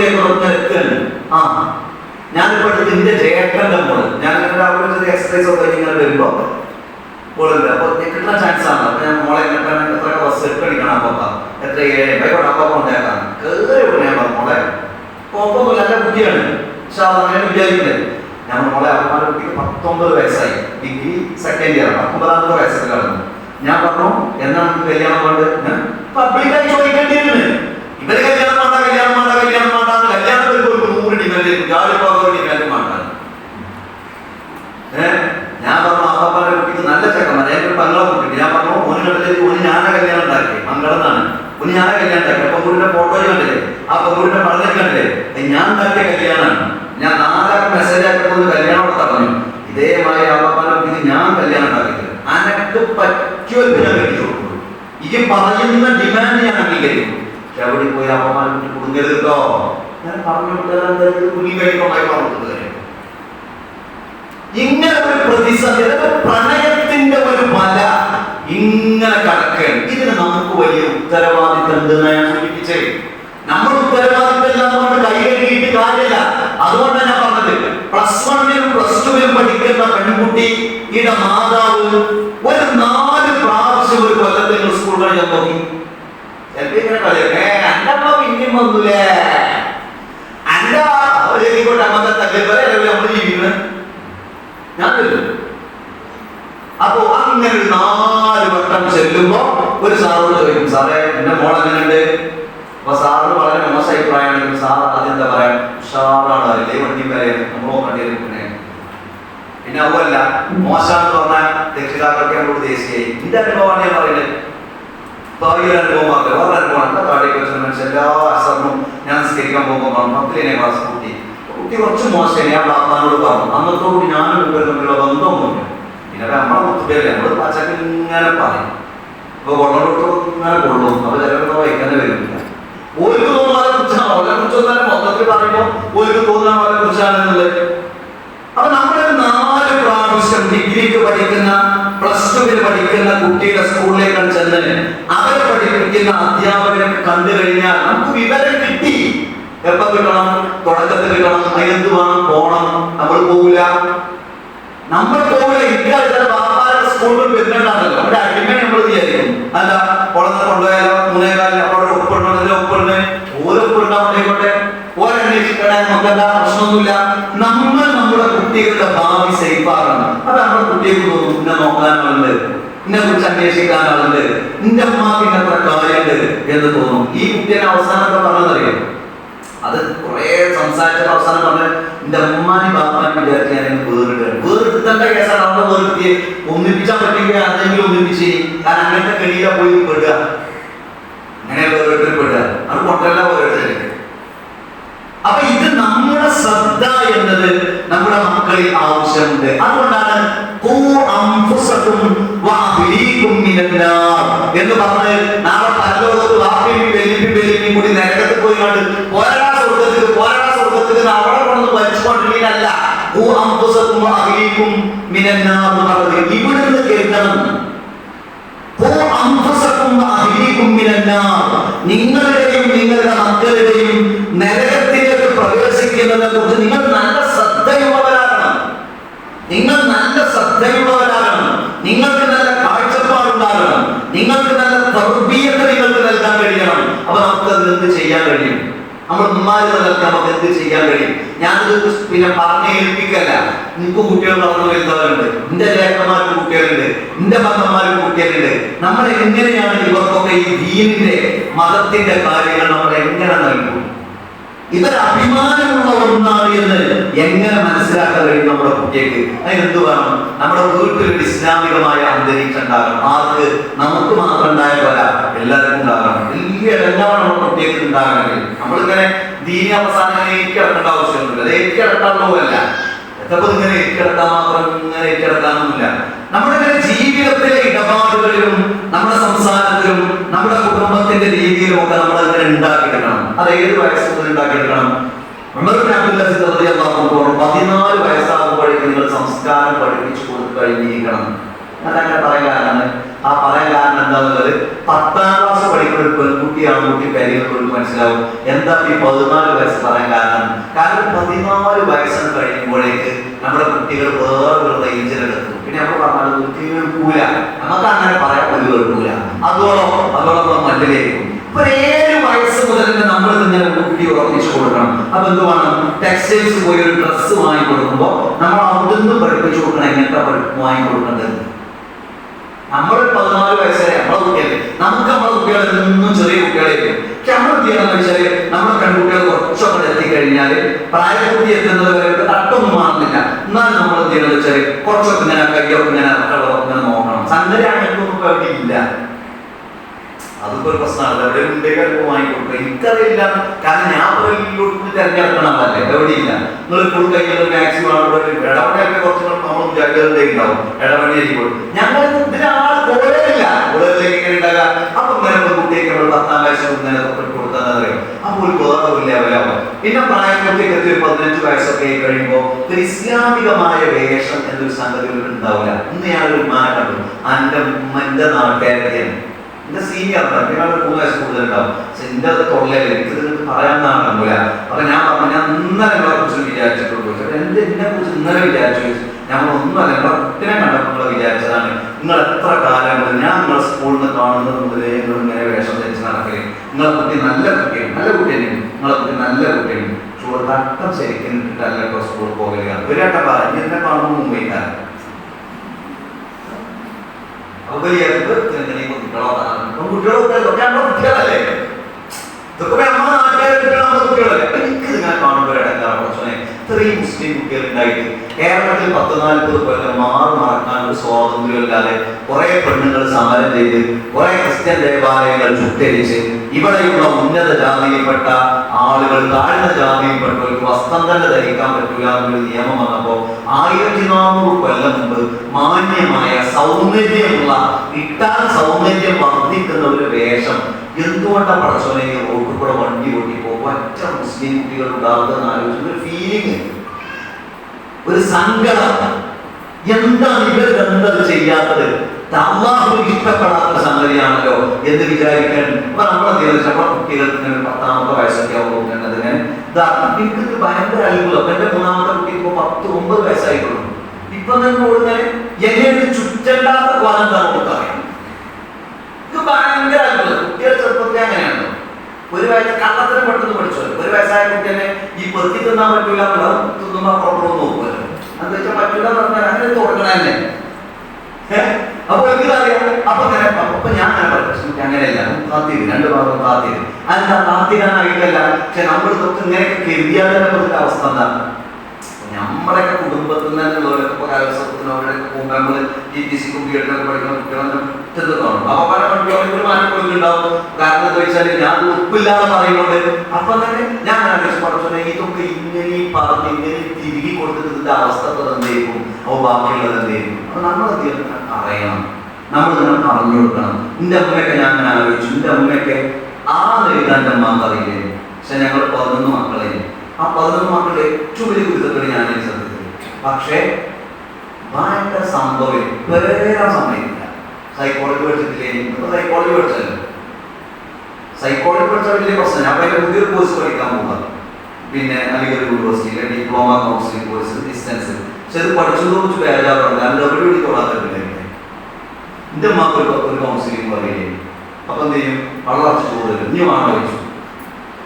എത്തുകയാണ്. ആ ഞാനിപ്പോ എടുത്ത് എന്റെ ജേട്ടന്റെ മോള്, ഞാൻ അവിടെ എക്സസൈസ് ഒക്കെ ഇങ്ങനെ വരുമ്പോ മോളുണ്ട്, അപ്പൊ കിട്ടുന്ന ചാൻസ് ആണ്. അപ്പൊ ഞാൻ മോളെ എത്ര ബസ് എടുക്കണിക്കണം, അപ്പ എത്ര 7 ആയിക്കോട്ടെ, അപ്പൊ കൊണ്ടേക്കാം കേറി. ഞാൻ പറഞ്ഞു മോളെ കുഴപ്പമൊന്നുമില്ല, നല്ല കുട്ടിയാണ്, പക്ഷെ അതങ്ങനെ വിചാരിക്കുന്നത്. ഞാൻ മോളെ അപ്പമാരുടെ കുട്ടിക്ക് 19 വയസ്സായി, ഡിഗ്രി സെക്കൻഡ് ഇയർ, 19 വയസ്സൊക്കെ കടന്നു. ഞാൻ പറഞ്ഞു എന്നാ കല്യാണം കൊണ്ട് പബ്ലിക്കായി ചോദിക്കേണ്ടിയിരുന്നു. ഇവര് കല്യാണം വേണ്ട കല്യാണം വേണ്ട കല്യാണം വേണ്ടാന്ന് കല്യാണത്തിൽ ഒരു 100 ഡിമാൻഡ്, ജാലിപ്പാക ഡിമാൻഡ് വേണ്ടാണ്. ഞാൻ പറഞ്ഞു അപ്പാപ്പാന്റെ കുട്ടിക്ക് നല്ല ചെക്കന്മാർ, എൻ്റെ പങ്ങളെ കുട്ടിക്ക്. ഞാൻ പറഞ്ഞു ഓന് കണ്ടിലേക്ക് ഓന് ഞാനെ കല്യാണം ഉണ്ടാക്കി, മംഗളന്നാണ് ഓന് ഞാനെ കല്യാണം ഉണ്ടാക്കി. ആ പെൺകുട്ടിയുടെ ഫോട്ടോ കണ്ടില്ലേ, ആ പെൺകുട്ടിയുടെ പഠനം കണ്ടില്ലേ, ഞാൻ ഉണ്ടാക്കിയ കല്യാണമാണ്. ഞാൻ 4 മെസ്സേജ് ആക്കിയപ്പോൾ കല്യാണം കൊടുത്താ പറഞ്ഞു, ഇതേമായി അപ്പാപ്പാന്റെ കുട്ടിക്ക് ഞാൻ കല്യാണം ഉണ്ടാക്കിയത് അനക്ക് പറ്റിയൊരു ഞാൻ കെട്ടിച്ചു കൊടുക്കും, ഈ പറയുന്ന ഡിമാൻഡ് ഞാൻ അംഗീകരിക്കും. പക്ഷെ അവിടെ പോയി അപ്പാപ്പാന്റെ കുട്ടി കുടുങ്ങരുത് കേട്ടോ. ഞാൻ പറഞ്ഞു കുഞ്ഞി കഴിക്കുമായി പറഞ്ഞത് ഇങ്ങനെ ഒരു പ്രതിസന്ധി, പ്രണയത്തിന്റെ ഒരു മല ഇങ്ങനെ കടക്കുകയാണ്. ഇതിന് നമുക്ക് വലിയ ഉത്തരവാദിത്തം ഉണ്ടെന്ന് ഞാൻ സൂചിപ്പിച്ചേ. നമ്മൾ ഉത്തരവാദിത്തം ഇല്ലാതെ കൊണ്ട് കൈ കഴുകിയിട്ട് കാര്യമില്ല. അതുകൊണ്ടാണ് ഞാൻ പറഞ്ഞത്, +1-ലും +2-ലും പഠിക്കുന്ന പെൺകുട്ടിയുടെ മാതാവ് ഒരു 4 പ്രാവശ്യം ഒരു കൊല്ലത്തിൽ സ്കൂളിൽ ഞാൻ നോക്കി. ചിലപ്പോ ഇങ്ങനെ കളിയൊക്കെ എന്റെ അമ്മ പിന്നെയും വന്നൂലേ, എന്റെ അവരെക്കോട്ടെ അമ്മത്തെ തകർപ്പല്ലേ നമ്മൾ ജീവിക്കുന്നത്. ഞാൻ അപ്പോ അങ്ങനെ ഒരു 4 വട്ടം ചെല്ലുമ്പോ ഒരു സാറോട് ചോദിക്കും, സാറേ എന്റെ മോൾ എങ്ങനെയുണ്ട്? അപ്പൊ സാറിന് വളരെ മോശം അഭിപ്രായമാണെങ്കിൽ സാർ അതെന്താ പറയാ, ഉഷാറാണ് അറിയില്ലേ, വണ്ടി വരെ നമ്മളോ കണ്ടിരിക്കുന്നേ. പിന്നെ അതുമല്ല മോശമെന്ന് പറഞ്ഞാൽ രക്ഷിതാക്കളൊക്കെ നമ്മളോട് ദേശീയായി. എന്റെ അനുഭവമാണ് ഞാൻ പറയുന്നത്. ഭാവിയുടെ അനുഭവം മാത്രമേ, വേറെ അനുഭവമാണ്. എന്താ കാടിയൊക്കെ വെച്ച മനുഷ്യൻ എല്ലാ അസറിനും ഞാൻ സ്കരിക്കാൻ പോകുമ്പോൾ 10ലെ ക്ലാസ് കുട്ടി കുറച്ച് മോശം. ഞാൻ ബാപ്പാനോട് പറഞ്ഞു, അന്നത്തോടുകൂടി ഞാനും ഇവർ തമ്മിലുള്ള ബന്ധമൊന്നുമില്ല. പിന്നെ നമ്മളെ മുത്തുപേരല്ലേ, നമ്മൾ പച്ചക്ക് ഇങ്ങനെ പറയും. ഇപ്പൊ കൊള്ളോട്ട് ഇങ്ങനെ കൊള്ളും, അപ്പൊ ചിലപ്പോൾ വൈകാതെ വരുന്നില്ല. ഓർക്ക് തോന്നുന്ന അവരെ കുറിച്ചാണ്, അവരെ കുറിച്ച് തന്നെ മൊത്തത്തിൽ പറയുമ്പോൾ ഓർക്ക് തോന്നുന്ന അവരെ കുറിച്ചാണെന്നുള്ളത്. അപ്പൊ നമ്മളൊരു 4 പ്രാവശ്യം ഡിഗ്രിക്ക് പഠിക്കുന്ന, +2-ൽ പഠിക്കുന്ന കുട്ടിയുടെ സ്കൂളിലേക്ക് ചെന്ന് അവരെ പഠിപ്പിക്കുന്ന അധ്യാപകരെ കണ്ടു കഴിഞ്ഞാൽ നമുക്ക് വിവരം കിട്ടി. എപ്പോ കിട്ടണം? തുടക്കത്തിൽ കിട്ടണം. അതിനെന്ത് വേണം? പോണം. നമ്മൾ പോകില്ല. ഇക്കാലത്ത് ബാപ്പാരുടെ സ്കൂളിൽ വരുന്നുണ്ടാണല്ലോ, അവിടെ അടിമ നമ്മൾ വിചാരിക്കും. അല്ല കുളന്ന് കൊണ്ടുപോയാലോ 3:15 അവിടെ ഒപ്പിടണം, ഒപ്പിടണേ ഓരോപ്പിടാവട്ടെ, ഓരന്വേഷിക്കണേ, നമുക്കെന്താ പ്രശ്നമൊന്നുമില്ല. നമ്മൾ നമ്മുടെ കുട്ടികളുടെ ഭാവി സേഫാകണം. അത് നമ്മുടെ കുട്ടികൾക്ക് തോന്നും, ഇന്നെ നോക്കാനാളുണ്ട്, ഇന്നെ കുറിച്ച് അന്വേഷിക്കാനാളുണ്ട്, എന്റെ അമ്മക്ക് ഇന്നത്ര കാര്യമുണ്ട് എന്ന് തോന്നും. ഈ കുട്ടിയെ അവസാനത്തെ പറഞ്ഞതറിയാം, അത് കുറെ സംസാരിച്ച അവസാനം പറഞ്ഞ എന്റെ അമ്മാനി ബാപ്പാനെ വിചാരിച്ച് ഞാൻ വേറിട്ടേണ്ട കേസാണ്. അവിടെ വേർത്തി ഒന്നിപ്പിച്ചാൽ പറ്റില്ല, അതെങ്കിലും ഒന്നിപ്പിച്ച്. കാരണം അങ്ങനത്തെ കെണിയില പോയി പെടുക, അങ്ങനെ വേറിട്ടിൽ പെടുക, അത് കൊണ്ടല്ല വേറിട്ടിലേക്ക്. അപ്പൊ ഇത് നമ്മുടെ ശ്രദ്ധ എന്നത് നമ്മുടെ മക്കളിൽ ആവശ്യമുണ്ട്. അതുകൊണ്ടാണ് എന്ന് പറഞ്ഞ് നാളെ പരലോകത്ത് വാപ്പിയും വെല്ലിപ്പും കൂടി നരകത്ത് പോയി കണ്ട് പോരാ സ്വർഗത്തിൽ അവിടെ കൊണ്ടു വലിച്ചുകൊണ്ടിരിക്കുന്നല്ല. ഇവിടുന്ന് കേൾക്കണം, നിങ്ങളുടെയും നിങ്ങളുടെ മക്കളുടെയും നരകത്തിലേക്ക് പ്രവേശിക്കുന്നതിനെ കുറിച്ച് നിങ്ങൾ നല്ല ശ്രദ്ധയുള്ളവരാകണം. നിങ്ങൾക്ക് നല്ല കാഴ്ചപ്പാടുണ്ടാകണം. നിങ്ങൾക്ക് നല്ല തർബീയത്ത് നിങ്ങൾക്ക് നൽകാൻ കഴിയണം. അപ്പൊ നമുക്കത് എന്ത് ചെയ്യാൻ കഴിയും? നമ്മൾ ഉമ്മാര് നൽകാൻ നമുക്ക് എന്ത് ചെയ്യാൻ കഴിയും? ഞാനത് പിന്നെ പറഞ്ഞ് ഏൽപ്പിക്കല്ല. എനിക്ക് കുട്ടികൾ വളർന്നു വരുന്നവരുണ്ട്, എന്റെ ലേഖന്മാർക്ക് കുട്ടികളുണ്ട്, എന്റെ മകന്മാർക്ക് കുട്ടികളുണ്ട്. നമ്മൾ എങ്ങനെയാണ് ഇവർക്കൊക്കെ ഈ ദീനിന്റെ മതത്തിന്റെ കാര്യങ്ങൾ നമ്മൾ എങ്ങനെ നൽകും? ഇവർ അഭിമാനമുള്ള ഒന്നാണ് എന്ന് എങ്ങനെ മനസ്സിലാക്കാൻ കഴിയും നമ്മുടെ കുട്ടിക്ക്? അതിനെന്ത് വേണം? നമ്മുടെ വീട്ടിൽ ഇസ്ലാമികമായ അന്തരീക്ഷം ഉണ്ടാകണം. ആർക്ക്? നമുക്ക് മാത്രം ഉണ്ടായ പോലെ എല്ലാവർക്കും ഉണ്ടാകണം. വലിയ ഇടങ്ങളാണ് നമ്മുടെ കുട്ടിക്ക് ഉണ്ടാകണമെങ്കിൽ. നമ്മളിങ്ങനെ ദീനി അവസാനം ഏറ്റിടക്കേണ്ട ആവശ്യമൊന്നുമില്ല. അത് ഏറ്റിടക്കാനുള്ളതല്ല, എത്രപ്പോൾ ഇങ്ങനെ ഏറ്റിടക്കാൻ മാത്രം ഇങ്ങനെ ഏറ്റിടക്കാനൊന്നുമില്ല. നമ്മുടെ ജീവിതത്തിലെ ഇടപാടുകളിലും നമ്മുടെ സംസാരത്തിലും നമ്മുടെ കുടുംബത്തിന്റെ രീതിയിലും ഒക്കെ നമ്മൾ അങ്ങനെ ഉണ്ടാക്കിയെടുക്കണം. അത് ഏത് വയസ്സ് മുതൽ ഉണ്ടാക്കിയെടുക്കണം? 14 വയസ്സാകുമ്പോഴേക്കും നിങ്ങൾ സംസ്കാരം പഠിപ്പിച്ചു കൊടുത്തു കഴിഞ്ഞിരിക്കണം. അതങ്ങനെ പറയാനാണ് ആ പറയാൻ കാരണം എന്താണെന്നുള്ളത് 10ാം ക്ലാസ് പഠിക്കുന്ന ഒരു പെൺകുട്ടി ആൺകുട്ടി കാര്യങ്ങൾക്ക് മനസ്സിലാവും എന്താ ഈ 14 വയസ്സ് പറയാൻ കാരണം. കാരണം 14 വയസ്സ് കഴിയുമ്പോഴേക്ക് നമ്മുടെ കുട്ടികൾ വേറൊരു റേഞ്ചിലെത്തും. പിന്നെ നമ്മൾ പറഞ്ഞാൽ കേൾക്കൂല, നമുക്ക് അങ്ങനെ പറയാൻ ഒരു കേൾക്കൂല, അതോടൊപ്പം മല്ലിലേക്കും. 7 വയസ്സ് മുതൽ തന്നെ നമ്മൾ ഇങ്ങനെ കുട്ടി ഉറപ്പിച്ചു കൊടുക്കണം. അപ്പൊ എന്ത് വേണം, ടെക്സ്റ്റൈൽസ് പോയി ഒരു ഡ്രസ്സ് വാങ്ങി കൊടുക്കുമ്പോൾ നമ്മൾ അവിടുന്ന് പഠിപ്പിച്ചു കൊടുക്കണം എങ്ങനത്തെ വാങ്ങി കൊടുക്കേണ്ടത്. നമ്മൾ 14 വയസ്സ് വരെ നമ്മളെ കുട്ടികളെ, നമുക്ക് നമ്മളെ കുട്ടികളെ എന്നും ചെറിയ കുട്ടികളായിരിക്കും. പക്ഷെ നമ്മൾ എന്ത് ചെയ്യണമെന്ന് വെച്ചാൽ നമ്മുടെ പെൺകുട്ടികൾ കുറച്ചൊക്കെ എത്തിക്കഴിഞ്ഞാൽ പ്രായപൂർത്തി എത്തുന്നത് വരെ തട്ടൊന്നും മാറുന്നില്ല. എന്നാലും നമ്മൾ എന്ത് ചെയ്യണമെന്ന് വെച്ചാൽ കുറച്ചൊക്കെ ഇങ്ങനെ കയ്യൊക്കെ ഇങ്ങനെ നോക്കണം. സംഗതിയാണെങ്കിലും ഇപ്പൊ അവിടെ ഇല്ല, അതിപ്പോ ഒരു പ്രശ്നമാണ്. എവിടെ ഉണ്ടെങ്കിൽ വാങ്ങിക്കൊടുക്കുക എനിക്കറിയില്ല. കാരണം ഞാൻ തിരഞ്ഞെടുക്കണമല്ലേ, എവിടെയില്ല. നിങ്ങൾ ഫുൾ കയ്യിൽ മാക്സിമം ഇടപെടലൊക്കെ കുറച്ച് നമ്മൾ വിചാരിക്കുന്നതേ ഉണ്ടാവും, ഇടപെടലായിരിക്കും. ഞങ്ങൾ ഇതിനാൾ കൂടുതലില്ല, കൂടുതലേക്ക് ഇങ്ങനെ ഉണ്ടാകുക. അപ്പൊ ഇങ്ങനെ കുട്ടിയൊക്കെ 10ാം വയസ്സ് ഇങ്ങനെ കൊടുത്താൽ അറിയാം. അപ്പോൾ ഒരു വേറെ ലെവലാവും. പിന്നെ പ്രായപൂർത്തിക്ക് എത്തി 15 വയസ്സൊക്കെ കഴിയുമ്പോൾ ഒരു ഇസ്ലാമികമായ വേഷം എന്നൊരു സംഗതി ഉണ്ടാവില്ല. ഇന്ന് ഞാനൊരു മാനം കണ്ടു. എന്റെ ഉമ്മന്റെ നാട്ടുകാരൊക്കെയാണ്, എന്റെ സീനിയർ ആണ്, 3 വയസ്സ് കൂടുതലുണ്ടാവും. പക്ഷെ എന്റെ അത് തൊള്ളയില്ല, എനിക്കിത് പറയാമെന്നാണ്. അപ്പൊ ഞാൻ പറഞ്ഞു, ഞാൻ ഇന്നലെ നിങ്ങളെ കുറിച്ച് വിചാരിച്ചിട്ടുള്ളൂ. എന്നെ കുറിച്ച് ഇന്നലെ വിചാരിച്ചു. ഞങ്ങൾ ഒന്നുമല്ല, നിങ്ങളെ കുട്ടിനെ കണ്ടപ്പോൾ വിചാരിച്ചതാണ്. നിങ്ങൾ എത്ര കാലം ഞാൻ നിങ്ങളെ സ്കൂളിൽ നിന്ന് കാണുന്നത് മുതലേ നിങ്ങൾ ഇങ്ങനെ വേഷം ധരിച്ച് നടക്കല്. നിങ്ങളെ കുട്ടി നല്ല കുട്ടിയാണ്, നല്ല കുട്ടിയാണ്, നിങ്ങളെ കുട്ടി നല്ല കുട്ടിയാണ്. തട്ടം ശരിക്കും ഇട്ടിട്ടല്ലോ സ്കൂളിൽ പോകലുക. ഒരു വട്ടം പറഞ്ഞു എന്നെ കാണുമ്പോൾ മുമ്പേക്കാരൻ കുട്ടികളല്ലേ, ഇതൊക്കെ അമ്മ നാട്ടുകാരെ കുട്ടികളല്ലേ. എനിക്കിതിങ്ങനെ കാണുമ്പോൾ ഇടക്കാറേ ഇത്രയും മുസ്ലിം കുട്ടികളുണ്ടായിട്ട് കേരളത്തിൽ 10-40 കൊല്ലം മറക്കാൻ ഒരു സ്വാതന്ത്ര്യമില്ലാതെ കുറെ പെണ്ണുങ്ങൾ സമരം ചെയ്ത് കുറെ ക്രിസ്ത്യൻ ദേവാലയങ്ങൾ ചുട്ടരിച്ച് ഇവിടെയുള്ള ഉന്നത ജാതിയിൽപ്പെട്ട ആളുകൾ താഴ്ന്ന ജാതിയിൽപ്പെട്ടവർക്ക് വസ്ത്രം തന്നെ ധരിക്കാൻ പറ്റില്ല എന്നൊരു നിയമം വന്നപ്പോൾ 1400 കൊല്ലം മുമ്പ് മാന്യമായ സൗന്ദര്യമുള്ള ഇട്ടാൽ സൗന്ദര്യം വർദ്ധിക്കുന്ന ഒരു വേഷം എന്തുകൊണ്ടാണ് പടച്ചോനെ റോഡിൽ കൂടെ വണ്ടി ഓടിപ്പോ ഒറ്റ മുസ്ലിം കുട്ടികൾ ഉണ്ടാകുന്ന ആലോചിക്കുന്ന ഒരു ഫീലിംഗ്, ഒരു സങ്കടം. എന്താണ് ഇവർക്ക് എന്തത് ചെയ്യാത്തത്? അല്ലാഹു ഇഷ്ടപ്പെടാത്ത സംഗതിയാണല്ലോ എന്ന് വിചാരിക്കാൻ. അപ്പൊ നമ്മളെ നമ്മുടെ കുട്ടികൾക്ക് 10ാമത്തെ വയസ്സൊക്കെ ആവുന്നതിന് എനിക്ക് ഭയങ്കര അത്ഭുതം. എന്റെ 3ാമത്തെ കുട്ടി ഇപ്പൊ 10-9 വയസ്സായിട്ടുള്ളൂ. ഇപ്പൊ തന്നെ ഓടുന്നത് എങ്ങനെ ചുറ്റല്ലാത്ത കോലം എന്താ നമുക്കറിയാം. ഇത് ഭയങ്കര അത്ഭുതം. കുട്ടികൾ ചെറുപ്പത്തിൽ അങ്ങനെയാണല്ലോ. ഒരു വയസ്സ് കള്ളത്തിന് പെട്ടെന്ന് പഠിച്ചോ. ഒരു വയസ്സായ കുട്ടിയെ ഈ പെറുക്കി തിന്നാൻ പറ്റൂല, തിന്നുമ്പോ അപ്പുറം നോക്കുമല്ലോ. എന്താ വെച്ചാൽ പറ്റൂല എന്ന് പറഞ്ഞാൽ അങ്ങനെ തുടങ്ങണ തന്നെ. അപ്പൊ എനിക്കറിയാം. അപ്പൊ ഞാൻ അങ്ങനെയല്ല, കാത്തിരി 2 ഭാഗം കാത്തിരി. അതെന്താ കാത്തിരാനായിട്ടല്ല, പക്ഷെ നമ്മൾ ഇതൊക്കെ ഇങ്ങനെയൊക്കെ കരുതിയാലും അവസ്ഥ എന്താണ്? നമ്മളൊക്കെ കുടുംബത്തിൽ നിന്നുള്ളവരൊക്കെ കലോത്സവത്തിനോടൊക്കെ പോകുമ്പോൾ നമ്മൾ TTC കുട്ടികളൊക്കെ പഠിക്കുന്ന കുട്ടികളെ ചെറുതാണ്. അപ്പൊ പല കുട്ടികളും ഒരു മാറ്റം കൊടുക്കുന്നുണ്ടാവും. കാരണം എന്താ വെച്ചാൽ ഞാൻ ഉപ്പില്ലാതെ പറയുന്നുണ്ട്. അപ്പൊ തന്നെ ഞാൻ പഠിച്ചോനെ ഇതൊക്കെ ഇങ്ങനെ പറഞ്ഞ് ഇങ്ങനെ തിരികെ കൊടുത്തിട്ട് അവസ്ഥ എന്തായിരിക്കും, അപ്പൊ ബാക്കിയുള്ളത് എന്തായിരിക്കും. അപ്പൊ നമ്മൾ അറിയണം, നമ്മൾ നിങ്ങൾ പറഞ്ഞു കൊടുക്കണം. എന്റെ അമ്മയൊക്കെ ഞാൻ അങ്ങനെ ആലോചിച്ചു. എന്റെ അമ്മയൊക്കെ എഴുതാൻ എൻ്റെ അമ്മക്ക് അറിയില്ലേ. പക്ഷെ ഞങ്ങൾ 11 മക്കളെ, ആ 11 മക്കളുടെ ഏറ്റവും വലിയ ഗുരുതത്തോടെ ഞാൻ ശ്രദ്ധിച്ചത്. പക്ഷേ ഭയങ്കര സംഭവം വരാൻ സമയമില്ല. സൈക്കോളജി പഠിച്ചിട്ടില്ലേ? സൈക്കോളജി പഠിച്ചല്ലോ. സൈക്കോളജി പഠിച്ചാൽ വലിയ പ്രശ്നം. അപ്പൊ അതിന്റെ പുതിയൊരു കോഴ്സ് പഠിക്കാൻ പോകുക. പിന്നെ അലിഗഡ് യൂണിവേഴ്സിറ്റിയിലെ ഡിപ്ലോമ കൗൺസിലിംഗ് കോഴ്സ് ഡിസ്റ്റൻസ്. പക്ഷെ അത് പഠിച്ചത് കുറിച്ച് ബേജാറുണ്ട്. ഞാൻ എവിടെ തൊടാത്തിട്ടില്ല. എന്റെ മക്കൾ ഒരു കൗൺസിലിംഗ് പറയില്ലേ. അപ്പൊ എന്ത് ചെയ്യും? വളർച്ച കൂടുതൽ. ഇനി വേണ്ട വെച്ചു,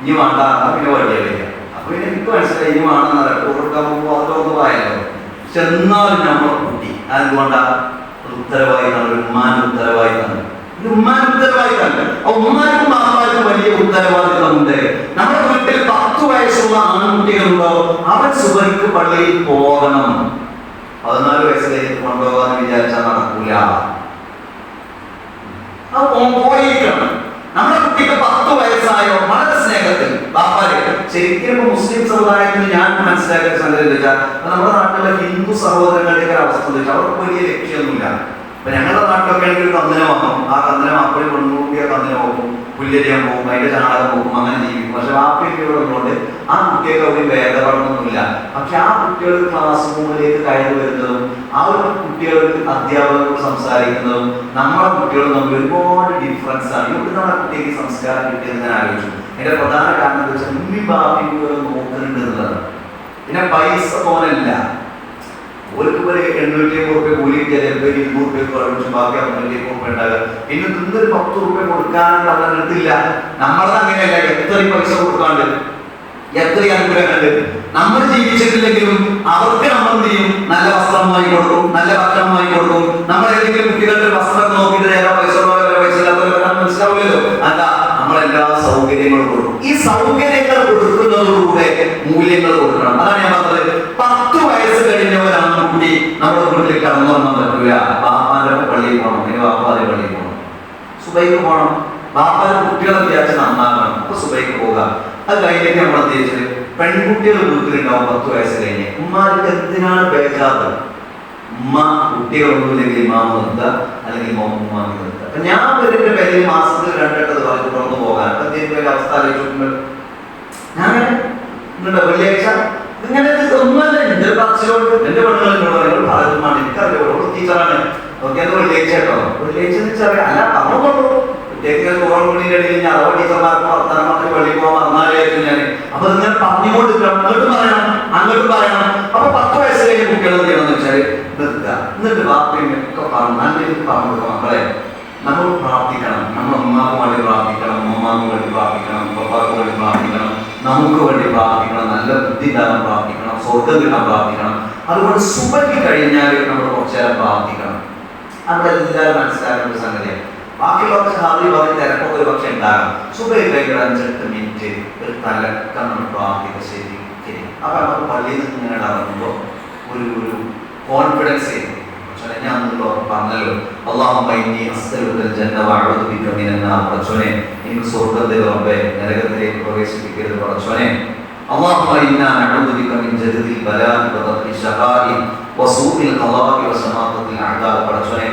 ഇനി വേണ്ട പിന്നെ വഴിയ വയ്ക്കാം. അപ്പൊ പിന്നെ എനിക്ക് മനസ്സിലായി ഇനി വേണമെന്നല്ല കൊടുക്കാൻ പോകുമ്പോൾ അതിലൊന്ന് വായല്ലോ. പക്ഷെ എന്നാലും നമ്മളെ കുട്ടി അതെന്തുകൊണ്ടാ ഉത്തരവാദിത്തമാണ്. ഒരു ഉമ്മാന്റെ ഉത്തരവാദിത്തമാണ്. ഇത് ഉമ്മാന്റെ ഉത്തരവാദിത്തമല്ല, ആ ഉമ്മാർക്കും ബാപ്പാർക്കും വലിയ ഉത്തരവാദിത്തമുണ്ട്. നമ്മുടെ വീട്ടിൽ 10 വയസ്സുള്ള ആൺകുട്ടികളുണ്ടോ, അവൻ സുബഹിക്ക് പള്ളിയിൽ പോകണം. 14 വയസ്സിലേക്ക് കൊണ്ടുപോകാന്ന് വിചാരിച്ചാൽ നടക്കൂല. പോയിരിക്കണം. നമ്മുടെ കുട്ടിക്ക് 10 വയസ്സായോ വളരെ സ്നേഹത്തിൽ ബാപ്പാരെ ശരിക്കും മുസ്ലിം സമുദായത്തിൽ ഞാൻ മനസ്സിലാക്കിയ സംഗതി എന്താ വെച്ചാൽ നമ്മുടെ നാട്ടിലെ ഹിന്ദു സഹോദരങ്ങളുടെ അവസ്ഥ എന്താ വെച്ചാൽ അവർക്ക് വലിയ ലക്ഷ്യമൊന്നുമില്ല. അപ്പൊ ഞങ്ങളുടെ നാട്ടിലൊക്കെ ആണെങ്കിൽ ഒരു കന്നിനെ വാങ്ങും. ആ കന്നിനെ അപ്പഴേ കൊണ്ടുകൂടിയ കന്നിനെ നോക്കും. പുല്ലരിയാൻ പോകും, അതിന്റെ ചാണകം പോകും, അങ്ങനെ ജീവിക്കും. പക്ഷെ വാപ്പിയുള്ളതുകൊണ്ട് ആ കുട്ടികൾക്ക് ഒരു ഭേദപഠനമൊന്നുമില്ല. പക്ഷെ ആ കുട്ടികൾ ക്ലാസ് റൂമിലേക്ക് കയറി വരുന്നതും ആ ഒരു കുട്ടികൾക്ക് അധ്യാപകരോട് സംസാരിക്കുന്നതും നമ്മളെ കുട്ടികളും തമ്മിൽ ഒരുപാട് ഡിഫറൻസ് ആണ്. ഇവിടെ നമ്മുടെ കുട്ടിക്ക് സംസ്കാരം കിട്ടിയെന്ന് ഞാൻ ആലോചിച്ചു. അതിന്റെ പ്രധാന കാരണം എന്താ വെച്ചാൽ ഉമ്മി ബാപ്പിയും നോക്കുന്നുണ്ട് എന്നുള്ളതാണ്. പിന്നെ പൈസ പോലല്ല, ഒരു 850 കൂലി ചിലപ്പോൾ 200 രൂപ ബാക്കി 500 രൂപ ഉണ്ടാകുക. പിന്നെ തിന്നൊരു 10 രൂപ കൊടുക്കാനുള്ള എടുത്തില്ല. നമ്മളത് അങ്ങനെയല്ല, എത്ര പൈസ കൊടുക്കാണ്ട്, എത്ര അനുഗ്രഹമുണ്ട്. നമ്മൾ ജീവിച്ചിട്ടില്ലെങ്കിലും അവർക്ക് നമ്മൾ എന്ത് ചെയ്യും? നല്ല വസ്ത്രം വാങ്ങി കൊടുക്കും, നല്ല ഭക്ഷണം വാങ്ങി കൊടുക്കും. നമ്മൾ ഏതെങ്കിലും കുട്ടികളുടെ വസ്ത്രം നോക്കിയിട്ട് നേരെ പൈസ പൈസ ഇല്ലാത്തവരെ മനസ്സിലാവില്ലല്ലോ. അല്ല, നമ്മളെല്ലാ സൗകര്യങ്ങളും കൊടുക്കും. ഈ സൗകര്യങ്ങൾ കൊടുക്കുന്നതോടുകൂടെ മൂല്യങ്ങൾ കൊടുക്കണം. അതാണ് ഞാൻ പറഞ്ഞത്. 10 വയസ്സ് കഴിഞ്ഞവരാണ് കുട്ടി നമ്മുടെ വീട്ടിൽ കടന്നു വന്നാൽ പറ്റൂല. ബാപ്പാന്റെ പള്ളിയിൽ പോകണം, അല്ലെങ്കിൽ ബാപ്പാന്റെ പള്ളിയിൽ പോകണം, സുബൈക്ക് പോകണം. ബാപ്പാന്റെ കുട്ടികളെ വിചാരിച്ച് നന്നാകണം, അപ്പൊ സുബൈക്ക് പോകാം. അത് കഴിഞ്ഞിട്ട് നമ്മൾ ഉദ്ദേശിച്ചത് പെൺകുട്ടികൾ വീട്ടിലുണ്ടാവും 10 വയസ്സ് കഴിഞ്ഞ്. ഉമ്മാർക്ക് എന്തിനാണ് ബേജാറ്? ഉമ്മ കുട്ടികളൊന്നുമില്ലെങ്കിൽ ഇമാമ നിർത്തുക, അല്ലെങ്കിൽ ഉമ്മാമി നിർത്തുക. അപ്പൊ ഞാൻ ഇതിന്റെ പേരിൽ മാസത്തിൽ 2 വട്ടം പറഞ്ഞു തുറന്നു പോകാൻ എന്തെങ്കിലും അവസ്ഥ ആലോചിച്ചിട്ടുണ്ട്. ഞാൻ വെള്ളിയാഴ്ച ഇങ്ങനെ ഒന്നുമല്ല, എന്റെ പറച്ചിലോട്ട് എന്റെ പെണ്ണുങ്ങളോട് എനിക്കറിയോളൂ ടീച്ചറാണ്. ഓക്കെ, അത് വെള്ളിയാഴ്ച കേട്ടോ. വെള്ളിയാഴ്ച എന്ന് വെച്ചാൽ അല്ല പറഞ്ഞോളൂ. കുട്ടികൾക്ക് ഇടയിൽ അഥവാ ടീച്ചർമാർക്ക് വർത്താനം മാത്രം വെള്ളിയിൽ പോകാൻ മറന്നാലായിരുന്നു ഞാൻ. അപ്പൊ നിങ്ങൾ പറഞ്ഞുകൊണ്ട് അങ്ങോട്ട് പറയണം, അങ്ങോട്ട് പറയണം. അപ്പൊ 10 വയസ്സ് കഴിഞ്ഞ കുട്ടികൾ എന്ത് ചെയ്യണമെന്ന് വെച്ചാൽ നിർത്തുക. എന്നിട്ട് വാപ്പയും ഒക്കെ പറഞ്ഞു, നല്ല രീതിക്ക് പറഞ്ഞു കൊടുക്കുക. മക്കളെ, നമ്മൾ പ്രാർത്ഥിക്കണം. നമ്മൾ ഉമ്മാക്ക് വേണ്ടി പ്രാർത്ഥിക്കണം, ഉമ്മാക്ക് വേണ്ടി പ്രാർത്ഥിക്കണം, പപ്പാക്ക് വേണ്ടി പ്രാർത്ഥിക്കണം, നമുക്ക് വേണ്ടി പ്രാർത്ഥിക്കണം, നല്ല ബുദ്ധി ഉണ്ടാകാൻ പ്രാർത്ഥിക്കണം, സ്വർഗം കിട്ടാൻ പ്രാർത്ഥിക്കണം. അതുകൊണ്ട് സുബഹി കഴിഞ്ഞാൽ നമ്മൾ കുറച്ചു നേരം പ്രാർത്ഥിക്കണം. നമ്മളെല്ലാവരും മനസ്സിലാക്കുന്ന ഒരു സംഗതിയാണ്. ബാക്കിയുള്ളവർക്ക് ഹാദി പറഞ്ഞ് തിരക്കൊക്കെ ഒരു പക്ഷെ ഉണ്ടാകും. സുബഹി കഴിഞ്ഞ 5-8 മിനിറ്റ് ഒരു തലക്കം നമ്മൾ പ്രാർത്ഥിക്കുക. ശരി ശരി. അപ്പൊ നമുക്ക് പള്ളിയിൽ നിന്ന് ഇങ്ങനെ ഇറങ്ങുമ്പോൾ ഒരു കോൺഫിഡൻസ് ചെയ്യും. ഞാൻ പറഞ്ഞല്ലോ, എനിക്ക് സ്വർഗ്ഗത്തിൽ റബ്ബേ നരകത്തിലേക്ക് പ്രവേശിപ്പിക്കരുത് പടച്ചോനെ.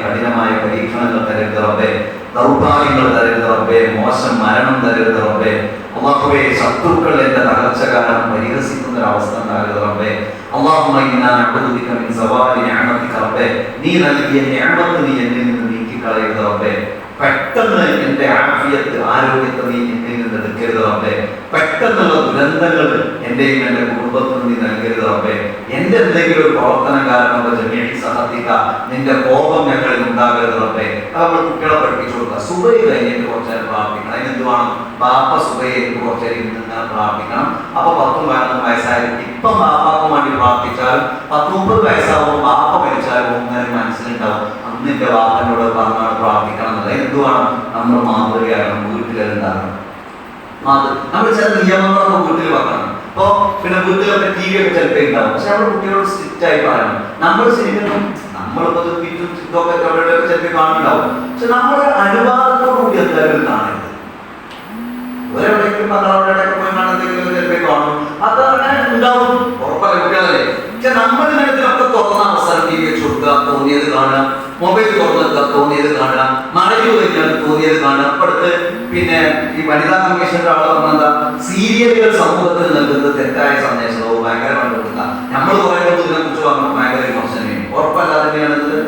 കഠിനമായ പരീക്ഷണങ്ങൾ തരരുത് റബ്ബേ, ദൗർഭാഗ്യങ്ങൾ തരരുത് റബ്ബേ, മോശം മരണം തരരുത് റബ്ബേ. അല്ലാഹുവേ, ശത്രുക്കൾ എന്റെ തകർച്ച കാരണം പരിഹസിക്കുന്ന ഒരു അവസ്ഥ ഉണ്ടാകരുത് റബ്ബേ. നീ നൽകിയ നിഅമത്ത് നീ എന്നിൽ നിന്ന് നീക്കിക്കളയരുത് റബ്ബേ. പെട്ടെന്ന് എന്റെ ആഫിയത്ത്, ആരോഗ്യത്തെ നീ എന്നിൽ നിന്ന് എടുക്കരുത് റബ്ബേ. പെട്ടെന്നുള്ള ദുരന്തങ്ങൾ എന്റെയും എന്റെ കുടുംബത്തിന് നീ നൽകരുത് റബ്ബേ. എന്റെ എന്തെങ്കിലും ഒരു പ്രവർത്തനം കാരണം നിന്റെ കോപം ഞങ്ങളിൽ ഉണ്ടാകരുത് റബ്ബേ. അത് നമ്മൾ കുട്ടികളെ പഠിപ്പിച്ചു കൊടുക്കുക. സുബഹി കഴിഞ്ഞിട്ട് കുറച്ചേരം പ്രാർത്ഥിക്കണം. അതിനെന്ത് വേണം? ബാപ്പ സുബഹിക്ക് കുറച്ചേരം ഇരുന്ന് പ്രാർത്ഥിക്കണം. അപ്പൊ 10-11 വയസ്സായാലും ഇപ്പം ബാപ്പാക്ക് വേണ്ടി പ്രാർത്ഥിച്ചാൽ 10-30 വയസ്സാകുമ്പോൾ ബാപ്പ മരിച്ചാലും ഒന്നര മനസ്സിലുണ്ടാവും, അന്ന് എന്റെ ബാപ്പനോട് പറഞ്ഞാണ് പ്രാർത്ഥിക്കണം എന്നുള്ളത്. എന്ത് വേണം? നമ്മൾ മാതൃകയാകണം, വീട്ടിലുണ്ടാകണം. നമ്മൾ ചില നിയമങ്ങളൊക്കെ വീട്ടിൽ വെക്കണം. അപ്പൊ പിന്നെ വീട്ടിലൊക്കെ TV ഒക്കെ ചിലപ്പോൾ ഉണ്ടാവും. പക്ഷെ നമ്മൾ കുട്ടികളോട് സ്ട്രിക്റ്റ് ആയി പറയണം. നമ്മൾ ശരിക്കും നമ്മളിപ്പോ ചിത്രമൊക്കെ എവിടെയൊക്കെ ചിലപ്പോൾ കാണുന്നുണ്ടാവും. പക്ഷെ നമ്മുടെ അനുവാദത്തോടു കൂടി എന്തായാലും കാണരുത്. ഒരെവിടേക്കും പന്ത്രണ്ടോടെയൊക്കെ പോയി കാണുന്നെങ്കിലും ചിലപ്പോൾ കാണും. അത് അങ്ങനെ ഉണ്ടാവും, ഉറപ്പല്ല കുട്ടികളല്ലേ. പക്ഷെ നമ്മൾ ഇതിനൊക്കെ തുറന്ന അവസരം TV വെച്ച് കൊടുക്കുക, തോന്നിയത് കാണുക, മൊബൈൽ തുറന്നെടുക്കുക, തോന്നിയത് കാണുക, മഴയിൽ കഴിഞ്ഞാൽ തോന്നിയത് കാണുക. അപ്പടുത്ത് പിന്നെ ഈ വനിതാ കമ്മീഷന്റെ ആള് പറഞ്ഞെന്താ, സീരിയലുകൾ സമൂഹത്തിൽ നൽകുന്നത് തെറ്റായ സന്ദേശവും ഭയങ്കര കണ്ടുകൊടുക്കുക. നമ്മൾ പറയുമ്പോൾ ഇതിനെ കുറിച്ച് പറഞ്ഞാൽ ഭയങ്കര വിമർശനം ഉറപ്പല്ലാതെ തന്നെയാണിത്.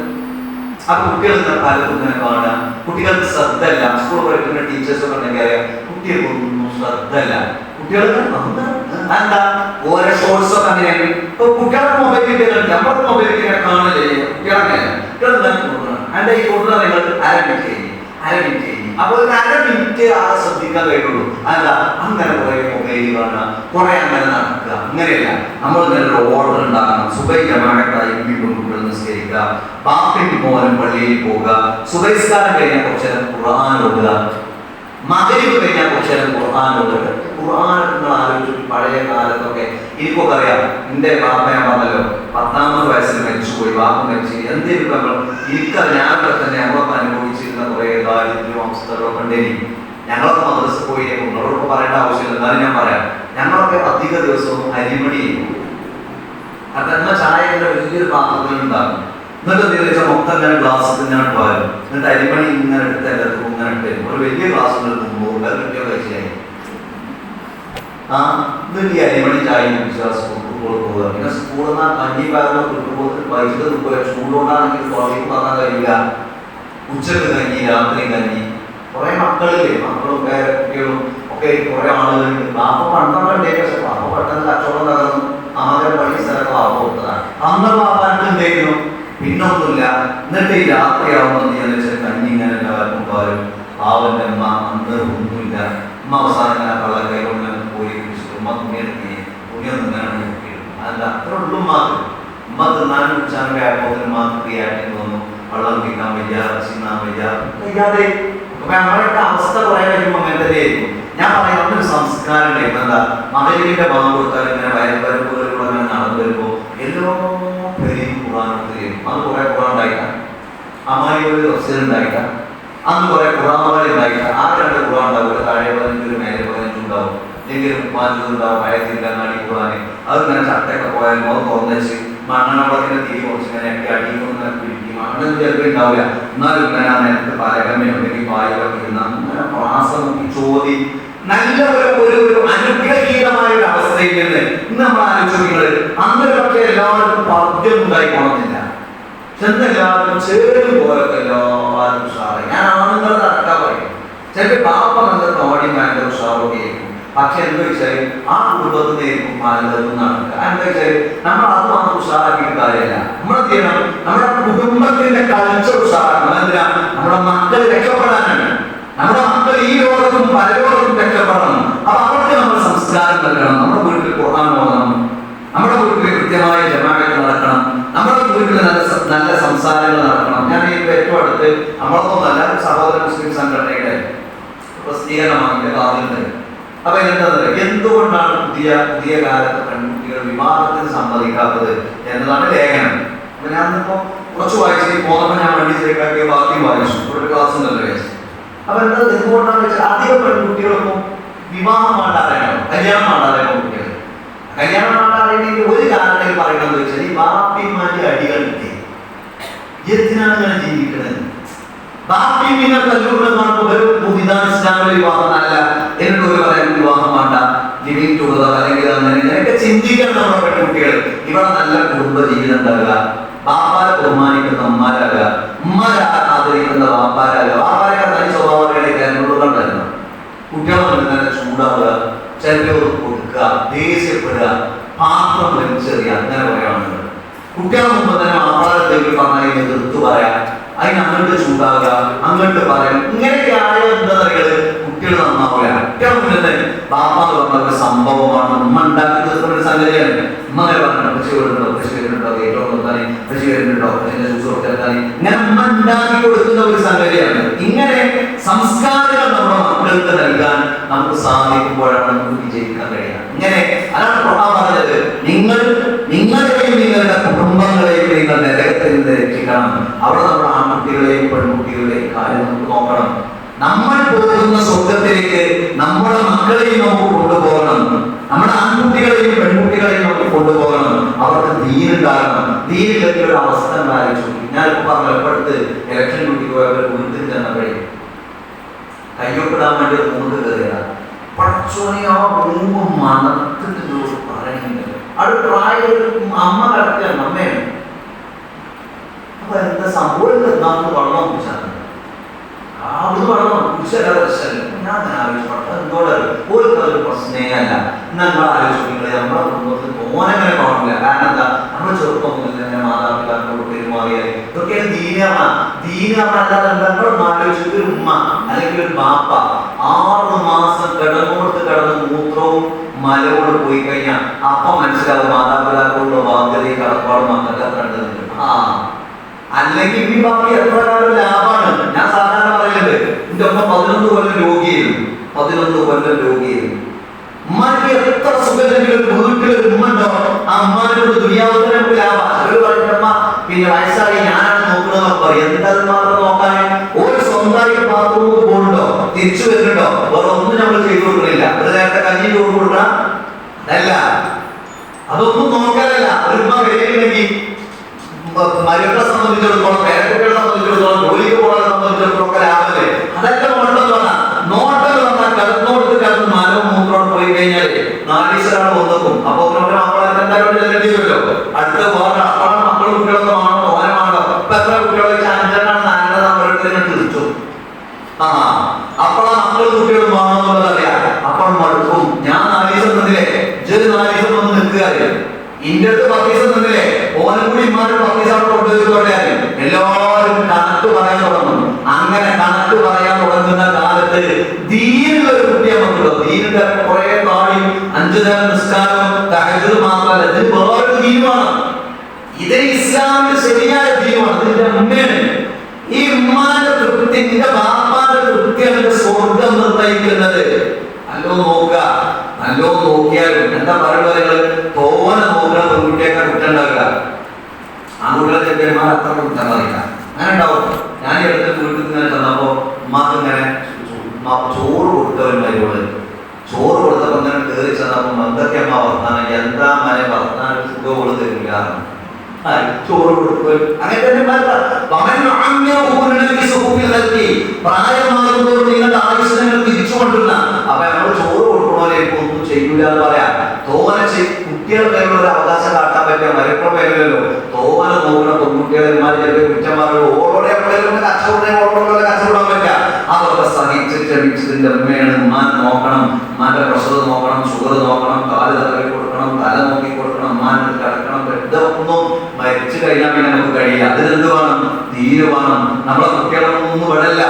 ആ കുട്ടികൾ പലതും ഇങ്ങനെ കാണുക. കുട്ടികൾക്ക് ശ്രദ്ധ ഇല്ല. സ്കൂൾ പഠിക്കുന്ന ടീച്ചേഴ്സൊക്കെ ഉണ്ടെങ്കിൽ അറിയാം, കുട്ടികൾക്കൊന്നും ശ്രദ്ധ ഇല്ല. കുട്ടികൾക്ക് എന്താ ഓരോ ഷോർട്സൊക്കെ അങ്ങനെയാണ്. ഇപ്പൊ കുട്ടികളുടെ മൊബൈൽ കിട്ടിയാൽ നമ്മുടെ മൊബൈൽ കിട്ടിയാൽ കാണില്ലേ കുട്ടികളങ്ങനെ. കുട്ടികൾ കൊടുക്കണം. അതിന്റെ ഈ കൊടുക്കുന്ന നിങ്ങൾ അര മിനിറ്റ് അപ്പോൾ ഒരു 1/2 മിനിറ്റ് ആളെ ശ്രദ്ധിക്കാൻ കഴിയുള്ളൂ. അല്ല അങ്ങനെ കുറെ മൊബൈൽ കാണുക, കുറെ അങ്ങനെ നടക്കുക, അങ്ങനെയല്ല. നമ്മൾ ഇങ്ങനെ ഒരു ഓർഡർ ഉണ്ടാകണം. സുബൈ ജമാഅത്തായി കുട്ടികൾ നിസ്കരിക്കുക, ബാപ്പിക്ക് മോനും പള്ളിയിൽ പോവുക, സുബൈസ്കാരം കഴിഞ്ഞാൽ കുറച്ചു നേരം ഖുർആൻ ഓതുക, മഗ്‌രിബ് കഴിഞ്ഞാൽ കുറച്ചു നേരം ഖുർആൻ ഓതുക. ഖുർആൻ നിങ്ങൾ ആലോചിച്ചു, പഴയ കാലത്തൊക്കെ എനിക്കൊക്കെ അറിയാം. എൻ്റെ ബാപ്പ ഞാൻ പറഞ്ഞല്ലോ 10-ാമത്തെ വയസ്സിൽ മരിച്ചുപോയി, ബാപ്പ മരിച്ചു. എന്തെങ്കിലും നമ്മൾ ഞാനൊക്കെ തന്നെ ഞങ്ങളൊക്കെ അനുഭവിച്ചിരുന്ന കുറെ ദാരിദ്ര്യവും അവസ്ഥകളൊക്കെ ഉണ്ടെങ്കിൽ ഞങ്ങളൊക്കെ മദ്രസ പോയി നിങ്ങളോടൊക്കെ പറയേണ്ട ആവശ്യമില്ല, എന്നാലും ഞാൻ പറയാം. ഞങ്ങളൊക്കെ അധിക ദിവസവും അരിമണി ചെയ്യും. അതെന്ന ചായയുടെ വലിയൊരു പാത്രത്തിൽ ഉണ്ടാകും. എന്നിട്ട് എന്തെങ്കിലും വെച്ചാൽ മൊത്തം ഇങ്ങനെ ഗ്ലാസ് ഇങ്ങനെ പോയാലും എന്നിട്ട് അരിമണി ഇങ്ങനെ എടുത്ത് എല്ലാവർക്കും ഇങ്ങനെ ഇട്ട് ഒരു വലിയ ഗ്ലാസ് കിട്ടുമ്പോൾ കിട്ടിയോ കഴിച്ചായി എന്നിട്ട് ഈ അരിമണി ചായ കുടിച്ചാൽ സ്കൂളിൽ പോകുക. പിന്നെ സ്കൂളിൽ നിന്ന് കഞ്ഞി പകർന്ന് കിട്ടുമ്പോൾ വൈകിട്ട് നിൽക്കുക. ചൂടുകൊണ്ടാണെങ്കിൽ പുറത്തേക്ക് പറഞ്ഞാൽ കഴിയില്ല. ഉച്ചക്ക് കഞ്ഞി, രാത്രി കഞ്ഞി. കുറെ മക്കളില്ലേ, മക്കളും കുട്ടികളും ഒക്കെ കുറെ ആളുകളുണ്ട്. പാപ്പ പണ്ടൊക്കെ ഉണ്ടായി. പക്ഷെ പാപ്പ പെട്ടെന്ന് കച്ചവടം തകർന്നു. ആകെ പണി സ്ഥലത്ത് പാപ്പ കൊടുത്തതാണ്. അന്ന് പാപ്പാർക്ക് എന്തായിരുന്നു? പിന്നൊന്നുമില്ല. എന്നിട്ട് ഈ രാത്രിയാവുമ്പോൾ നീ എന്ന് വെച്ചാൽ കഞ്ഞി ഇങ്ങനെ എല്ലാവർക്കും പാലും. പാവന്റെ അമ്മ അന്ന് ഒന്നുമില്ല. അമ്മ അവസാനം ഇങ്ങനെ കള്ളൻ കൈകൊണ്ട് പോയി കുടിച്ചിട്ട് ഉമ്മ തുണിയൊന്നും ഇങ്ങനെ നോക്കിയിരുന്നു. അതല്ല അത്ര ഉള്ളു ഉമ്മാക്ക്. ഉമ്മ തിന്നാനും കുടിച്ചാനും ആയപ്പോൾ ഉമ്മാക്ക് ഫ്രീ ആയിട്ട് തോന്നും. വെള്ളം കുടിക്കാൻ വയ്യ, ചിന്നാൻ വയ്യ, വയ്യാതെ. അപ്പൊ നമ്മളൊക്കെ അവസ്ഥ കുറെ കഴിയുമ്പോൾ അങ്ങനെ തന്നെയായിരിക്കും. ഞാൻ പറയാം, അന്നൊരു സംസ്കാരം ഉണ്ടായിരുന്നു. എന്താ, മകരീന്റെ ഭാഗം കൊടുത്താൽ ഇങ്ങനെ വയൽപ്പരപ്പുകളിലൂടെ അങ്ങനെ നടന്നു വരുമ്പോൾ എല്ലാ പേരെയും ഖുർആൻ. അന്ന് കുറെ ഖുർആൻ ഉണ്ടായിട്ടാണ്. അമ്മായിയുടെ തഫ്സീർ ഉണ്ടായിട്ടാണ്. അന്ന് കുറെ ഖുർആനുകൾ ഉണ്ടായിട്ടാണ്. ആ രണ്ട് ഖുർആൻ ഉണ്ടാവില്ല. താഴെ 15 മേലെ 15 ഉണ്ടാവും. അല്ലെങ്കിൽ 30 ഉണ്ടാവും. ആയത്തില്ലാന്നാടി ഖുർആൻ. അതിങ്ങനെ ചട്ടയൊക്കെ പോയാലും അത് തുറന്നുവെച്ച് മണ്ണെണ്ണത്തിന്റെ തിരി കുറച്ച് ഇങ്ങനെ അടിക്കുന്ന പിടിക്കും. അങ്ങനെ ചിലപ്പോൾ ഉണ്ടാവില്ല. എന്നാലും ഇങ്ങനെ ആ നേരത്തെ പലകമ്മയോ അല്ലെങ്കിൽ പായലൊക്കെ ഇരുന്ന് അങ്ങനെ പ്രാസം ചോദി നല്ല ഒരു അനുഗ്രഹീതമായ ഒരു അവസ്ഥയിൽ നിന്ന് ഇന്ന് നമ്മൾ ആലോചിക്കുന്നത്. അന്ന് പക്ഷേ എല്ലാവർക്കും പദ്യം ഉണ്ടായിക്കോണമെന്നില്ല. ചെന്നെല്ലാവർക്കും ചേരും പോലൊക്കെ എല്ലാവരും ഉഷാറായി. ഞാൻ ആണുങ്ങൾ നടക്കാൻ പറയും. ചിലപ്പോൾ പാപ്പ നല്ല തോടി ഭയങ്കര ഉഷാറൊക്കെ ആയിരിക്കും. പക്ഷെ എന്താ വെച്ചാൽ ആ കുടുംബത്തിൽ നിന്നായിരിക്കും പലതും നടക്കുക. എന്താ വെച്ചാൽ നമ്മൾ അത് മാത്രം ഉഷാറാക്കിയിട്ട് കാര്യമല്ല. നമ്മൾ എന്ത് ചെയ്യണം? നമ്മുടെ കുടുംബത്തിന്റെ കൾച്ചർ ഉഷാറാക്കണം. എന്തിനാ? നമ്മുടെ മക്കൾ രക്ഷപ്പെടാനാണ്. നമ്മുടെ മക്കൾ ഈ ലോകത്തും പരലോകത്തും രക്ഷപ്പെടണം. അപ്പൊ അവർക്ക് നമ്മൾ സംസ്കാരം നൽകണം. നമ്മുടെ വീട്ടിൽ ഖുർആൻ ഓതണം. നമ്മുടെ വീട്ടിൽ കൃത്യമായ ജമാഅത്ത് നടക്കണം. നമ്മുടെ വീട്ടിൽ നല്ല സംസാരങ്ങൾ നടക്കണം. ഞാൻ ഏറ്റവും അടുത്ത് നമ്മളൊന്നും നല്ല സഹോദര മുസ്ലിം സംഘടനയുടെ പ്രസിദ്ധീകരണമാണ് കാതിലുണ്ട്. അപ്പൊ എന്താ എന്തുകൊണ്ടാണ് പുതിയ കാലത്ത് പെൺകുട്ടികൾ വിവാഹത്തിന് സമ്മതിക്കാത്തത് എന്നതാണ് ലേഖനം. അപ്പൊ ഞാനിപ്പോ കുറച്ച് വായിച്ചു പോകുന്നപ്പോ ഞാൻ വണ്ടി ശരിയാക്കിയ ബാക്കി വായിച്ചു. ഒരു ക്ലാസ് ഉണ്ടല്ലോ വായിച്ചു. അപ്പൊ എന്താ എന്തുകൊണ്ടാണെന്ന് വെച്ചാൽ അധികം പെൺകുട്ടികൾക്കും വിവാഹം വേണ്ടാറിയണം, കല്യാണം വേണ്ടാറിയണം. കുട്ടികൾ കല്യാണം വേണ്ടാറിയണമെങ്കിൽ ഒരു കാരണം പറയണമെന്ന് വെച്ചാൽ ഈ ബാപ്പിമാരുടെ അടികൾ കിട്ടി എന്തിനാണ് ഞാൻ ജീവിക്കുന്നത്? ബാപ്പി നിങ്ങൾ കല്ലൂരിൽ ഒരു പുതിയതാണ് ഇസ്ലാമിലെ വിവാഹം അല്ല. എന്നിട്ട് ഒരു പറയാൻ വിവാഹം വേണ്ട, ലിവിങ് ടുഗദർ അല്ലെങ്കിൽ അങ്ങനെ ഇങ്ങനെയൊക്കെ ചിന്തിക്കണം. നമ്മുടെ പെൺകുട്ടികൾ ഇവിടെ നല്ല കുടുംബ ജീവിതം ഉണ്ടാകുക, ബാപ്പാരെ ബഹുമാനിക്കുന്ന ഉമ്മാരാകുക, ഉമ്മാരെ ആദരിക്കുന്ന ബാപ്പാരാകുക. ബാപ്പാരൊക്കെ നല്ല സ്വഭാവങ്ങളിലേക്ക് അനുഭവങ്ങളുണ്ടായിരുന്നു. കുട്ടികളെ നല്ല ചൂടാവുക, ചിലപ്പോൾ കൊടുക്കുക, ദേഷ്യപ്പെടുക, പാത്രം വലിച്ചെറിയുക, അങ്ങനെ പറയാനുണ്ട്. കുട്ടികളെ മുമ്പ് തന്നെ ബാപ്പാരെ എന്തെങ്കിലും പറഞ്ഞാൽ എതിർത്ത് പറയാം, അതിന് അങ്ങോട്ട് ചൂടാവുക, അങ്ങോട്ട് പറയാം. ഇങ്ങനെയൊക്കെ ആയ എന്താ പറയുക, കുട്ടികൾ നന്നാവില്ല. കുട്ടികൾ മുന്നേ ബാപ്പ എന്ന് പറഞ്ഞ ഒരു സംഭവമാണ്. ഉമ്മ ഉണ്ടാക്കി തീർക്കുന്ന ഒരു സംഗതിയാണ്. ഉമ്മ അങ്ങനെ പറഞ്ഞു, പശു വരുന്നുണ്ടോ, പശു വരുന്നുണ്ടോ, ഏറ്റവും നോക്കാനി പശു വരുന്നുണ്ടോ, പശുവിന്റെ ശുശ്രൂഷക്കാനി, ഇങ്ങനെ ഉമ്മ ഉണ്ടാക്കി കൊടുക്കുന്ന ഒരു സംഗതിയാണ്. ഇങ്ങനെ സംസ്കാരങ്ങൾ നമ്മുടെ മക്കൾക്ക് നൽകാൻ നമുക്ക് സാധിക്കുമ്പോഴാണ് നമുക്ക് വിജയിക്കാൻ കഴിയുക. ഇങ്ങനെ അതാണ് ഖുർആൻ പറഞ്ഞത്, നിങ്ങളെയും നിങ്ങളുടെ കുടുംബങ്ങളെയും നിങ്ങൾ നരകത്തിൽ നിന്ന് രക്ഷിക്കണം. അവിടെ നമ്മുടെ ആൺകുട്ടികളെയും പെൺകുട്ടികളെയും കാര്യം നമുക്ക് നോക്കണം. നമ്മൾ പോകുന്ന സ്വർഗത്തിലേക്ക് നമ്മുടെ മക്കളെയും നമുക്ക് കൊണ്ടുപോകണം. നമ്മുടെ ആൺകുട്ടികളെയും പെൺകുട്ടികളെയും നമുക്ക് കൊണ്ടുപോകണം. അവർക്ക് ദീനുണ്ടാകണം. ദീനില്ലെങ്കിൽ ഒരു അവസ്ഥ ആലോചിച്ചു. ഞാനിപ്പോ പറഞ്ഞു, എപ്പോഴത്തെ ഇലക്ഷൻ ഡ്യൂട്ടി പോയവർ വീട്ടിൽ ചെന്നപ്പോഴേ കയ്യൊപ്പിടാൻ വേണ്ടി റൂമിൽ കയറിയതാ. പടച്ചോനെ ആ റൂമ് മണത്തിട്ട് പറയുന്നുണ്ട്. അവിടെ പ്രായം അമ്മ കിടക്കുകയാണ്, അമ്മയാണ്. അപ്പൊ എന്താ സംഭവം? എന്താണെന്ന് വെള്ളം കുടിച്ചാൽ അവിടുന്ന് വെള്ളം കുടിച്ചല്ല പ്രശ്നമല്ല. ഞാൻ ആലോചിച്ചു എന്തോടൊരു പ്രശ്നമേ അല്ല. നമ്മൾ ആലോചിക്കുന്നത് നമ്മുടെ കുടുംബത്തിൽ തോനങ്ങനെ കാണില്ല. കാരണം എന്താ, നമ്മൾ ചെറുപ്പം മുതൽ തന്നെ മാതാപിതാക്കളോട് പെരുമാറിയാൽ ഇതൊക്കെയാണ് ദീനല്ലാതെ നമ്മളൊന്ന് ആലോചിച്ചിട്ട് ഒരു ഉമ്മ അല്ലെങ്കിൽ ഒരു ബാപ്പ 6 മാസം കിടന്ന് മൂത്രവും മലയോട് പോയി കഴിഞ്ഞാൽ അപ്പം മനസ്സിലാവും മാതാപിതാക്കളുടെ ബാധ്യതയും കടപ്പാടും മക്കൾക്ക് അത്ര ഉണ്ടെന്ന്. അല്ലെങ്കിൽ ഈ ബാക്കി എത്ര കാലം ലാഭമാണ്. ഞാൻ സാധാരണ പറയുന്നത്, എന്റെ അമ്മ 11 കൊല്ലം രോഗിയായിരുന്നു. 11 കൊല്ലം രോഗിയായിരുന്നു. ഉമ്മാക്ക് എത്ര സുഖമെങ്കിലും വീട്ടിൽ ഉമ്മ ഉണ്ടോ, ആ ഉമ്മാനോട് ദുര്യാവതനം ലാഭം. ഒരു പറഞ്ഞമ്മ പിന്നെ വയസ്സായി ഞാനാണ് നോക്കുന്നത് പറയും. എന്താ മാത്രം നോക്കാൻ? ഒരു സ്വന്തമായിട്ട് ബാത്റൂമിൽ പോകുന്നുണ്ടോ, തിരിച്ചു വരുന്നുണ്ടോ, വേറെ ഒന്നും നമ്മൾ ചെയ്തു കൊടുക്കുന്നില്ല. ഒരു നേരത്തെ കഞ്ഞി ചോറ് കൊടുക്കണം അതല്ല, അതൊന്നും നോക്കാനല്ല. ഒരു ഉമ്മ വരികയുണ്ടെങ്കിൽ മരുമക്കളെ സംബന്ധിച്ചിടത്തോളം, പേരക്കുട്ടികളെ സംബന്ധിച്ചിടത്തോളം, ജോലിക്ക് പോകുന്നവരെ സംബന്ധിച്ചിടത്തോളം ഒക്കെ ലാഭമല്ലേ? അതൊക്കെ നോട്ടം പറഞ്ഞാൽ കിടന്നോടത്ത് കിടന്ന് മരവും മൂത്രോട് പോയി കഴിഞ്ഞാൽ നാലീശ്വരാണ് ഒന്നക്കും. അപ്പൊ മക്കളെ എന്തായാലും ചെല്ലേണ്ടി വരുമല്ലോ. അടുത്ത വേറെ അപ്പോഴും മക്കളും കുട്ടികളൊക്കെ ആണോ തോനമാണോ? ഇപ്പൊ എത്ര കുട്ടികളെ അഞ്ചെണ്ണാണ് നാലെണ്ണം അവരുടെ തിരിച്ചു. അപ്പോഴാ മക്കളും കുട്ടികളും വേണോ എന്നുള്ളത് അറിയാം. അപ്പോൾ മടുക്കും. ഞാൻ 4 ദിവസം നിന്നില്ലേ, 4 ദിവസം വന്ന് നിൽക്കുക. ഇന്റെ അടുത്ത് 10 ദിവസം നിന്നില്ലേ, ഓനും കൂടി ഇമ്മാരുടെ 10 ദിവസം അവിടെ കൊണ്ടുപോയിക്കോട്ടെ. എല്ലാവരും കണക്ക് പറയാൻ തുടങ്ങും. അങ്ങനെ കണക്ക് പറയാൻ തുടങ്ങുന്ന കാലത്ത് ദീനുള്ള ഒരു കുട്ടിയെ മക്കളോ, ദീനിന്റെ കുറെ കാര്യം 5 നേരം നിസ്കാരം തഹജ്ജുദ് മാത്രമല്ല, ഇതിന് വേറൊരു ദീനുമാണ്. ഇത് ഇസ്ലാമിന്റെ ശരിയായ ദീനുമാണ്. ഇതിന്റെ ഉമ്മയാണ്. ഈ ഉമ്മാന്റെ തൃപ്തി, നിന്റെ ബാപ്പാന്റെ തൃപ്തിയാണ് സ്വർഗം നിർണ്ണയിക്കുന്നത്. നല്ലോ നോക്കുക. നല്ലോ നോക്കിയാലും എന്താ പറയുന്നത്, തോനെ നോക്കുന്ന പെൺകുട്ടിയൊക്കെ കുറ്റുണ്ടാവുക. ആൺകുട്ടികളെ ചെറുക്കന്മാർ അത്ര കുറ്റം പറയില്ല. അങ്ങനെ ഉണ്ടാവും. ഞാൻ ഈ അടുത്ത വീട്ടിൽ ഇങ്ങനെ ചെന്നപ്പോ ഉമ്മാക്ക് ഇങ്ങനെ ചോറ് കൊടുത്തവന്മാരോട് ചോറ് കൊടുത്തപ്പോ ഇങ്ങനെ കയറി ചെന്നപ്പോ എന്തൊക്കെ അമ്മ വർത്താനം, എന്താ മനെ വർത്താനം, സുഖം കൊടുത്തില്ല. ചോറ് കൊടുക്കുക. അങ്ങനെ തന്നെ പ്രായമാകുമ്പോൾ നിങ്ങളുടെ ആയുധങ്ങൾ തിരിച്ചു കൊണ്ടുവന്ന. അപ്പൊ നമ്മൾ ചോറ് കൊടുക്കണോലെ ഒന്നും ചെയ്യൂല എന്ന് പറയാം. കുട്ടികളുടെ പേരുള്ള ഒരു അവകാശം കാട്ടാൻ പറ്റിയ മരക്കള പേരില്ലല്ലോ. തോന നോക്കുന്ന പെൺകുട്ടികളന്മാർ ചിലപ്പോൾ കുറ്റന്മാരോട് ഓടോടെ കച്ചവടം കച്ചവടാൻ പറ്റുക. അതൊക്കെ സഹിച്ച് ക്ഷണിച്ചതിന്റെ അമ്മയാണ്. ഉമ്മാൻ നോക്കണം, ഉമ്മാന്റെ പ്രഷർ നോക്കണം, ഷുഗർ നോക്കണം, കാല് തലവി കൊടുക്കണം, തല നോക്കി കൊടുക്കണം, ഉമ്മാൻ കിടക്കണം. ഇതൊന്നും മരിച്ചു കഴിഞ്ഞാൽ പിന്നെ നമുക്ക് കഴിയില്ല. അതിനെന്ത് വേണം? തീര് വേണം. നമ്മളെ കുട്ടികളൊന്നും വിടല്ല.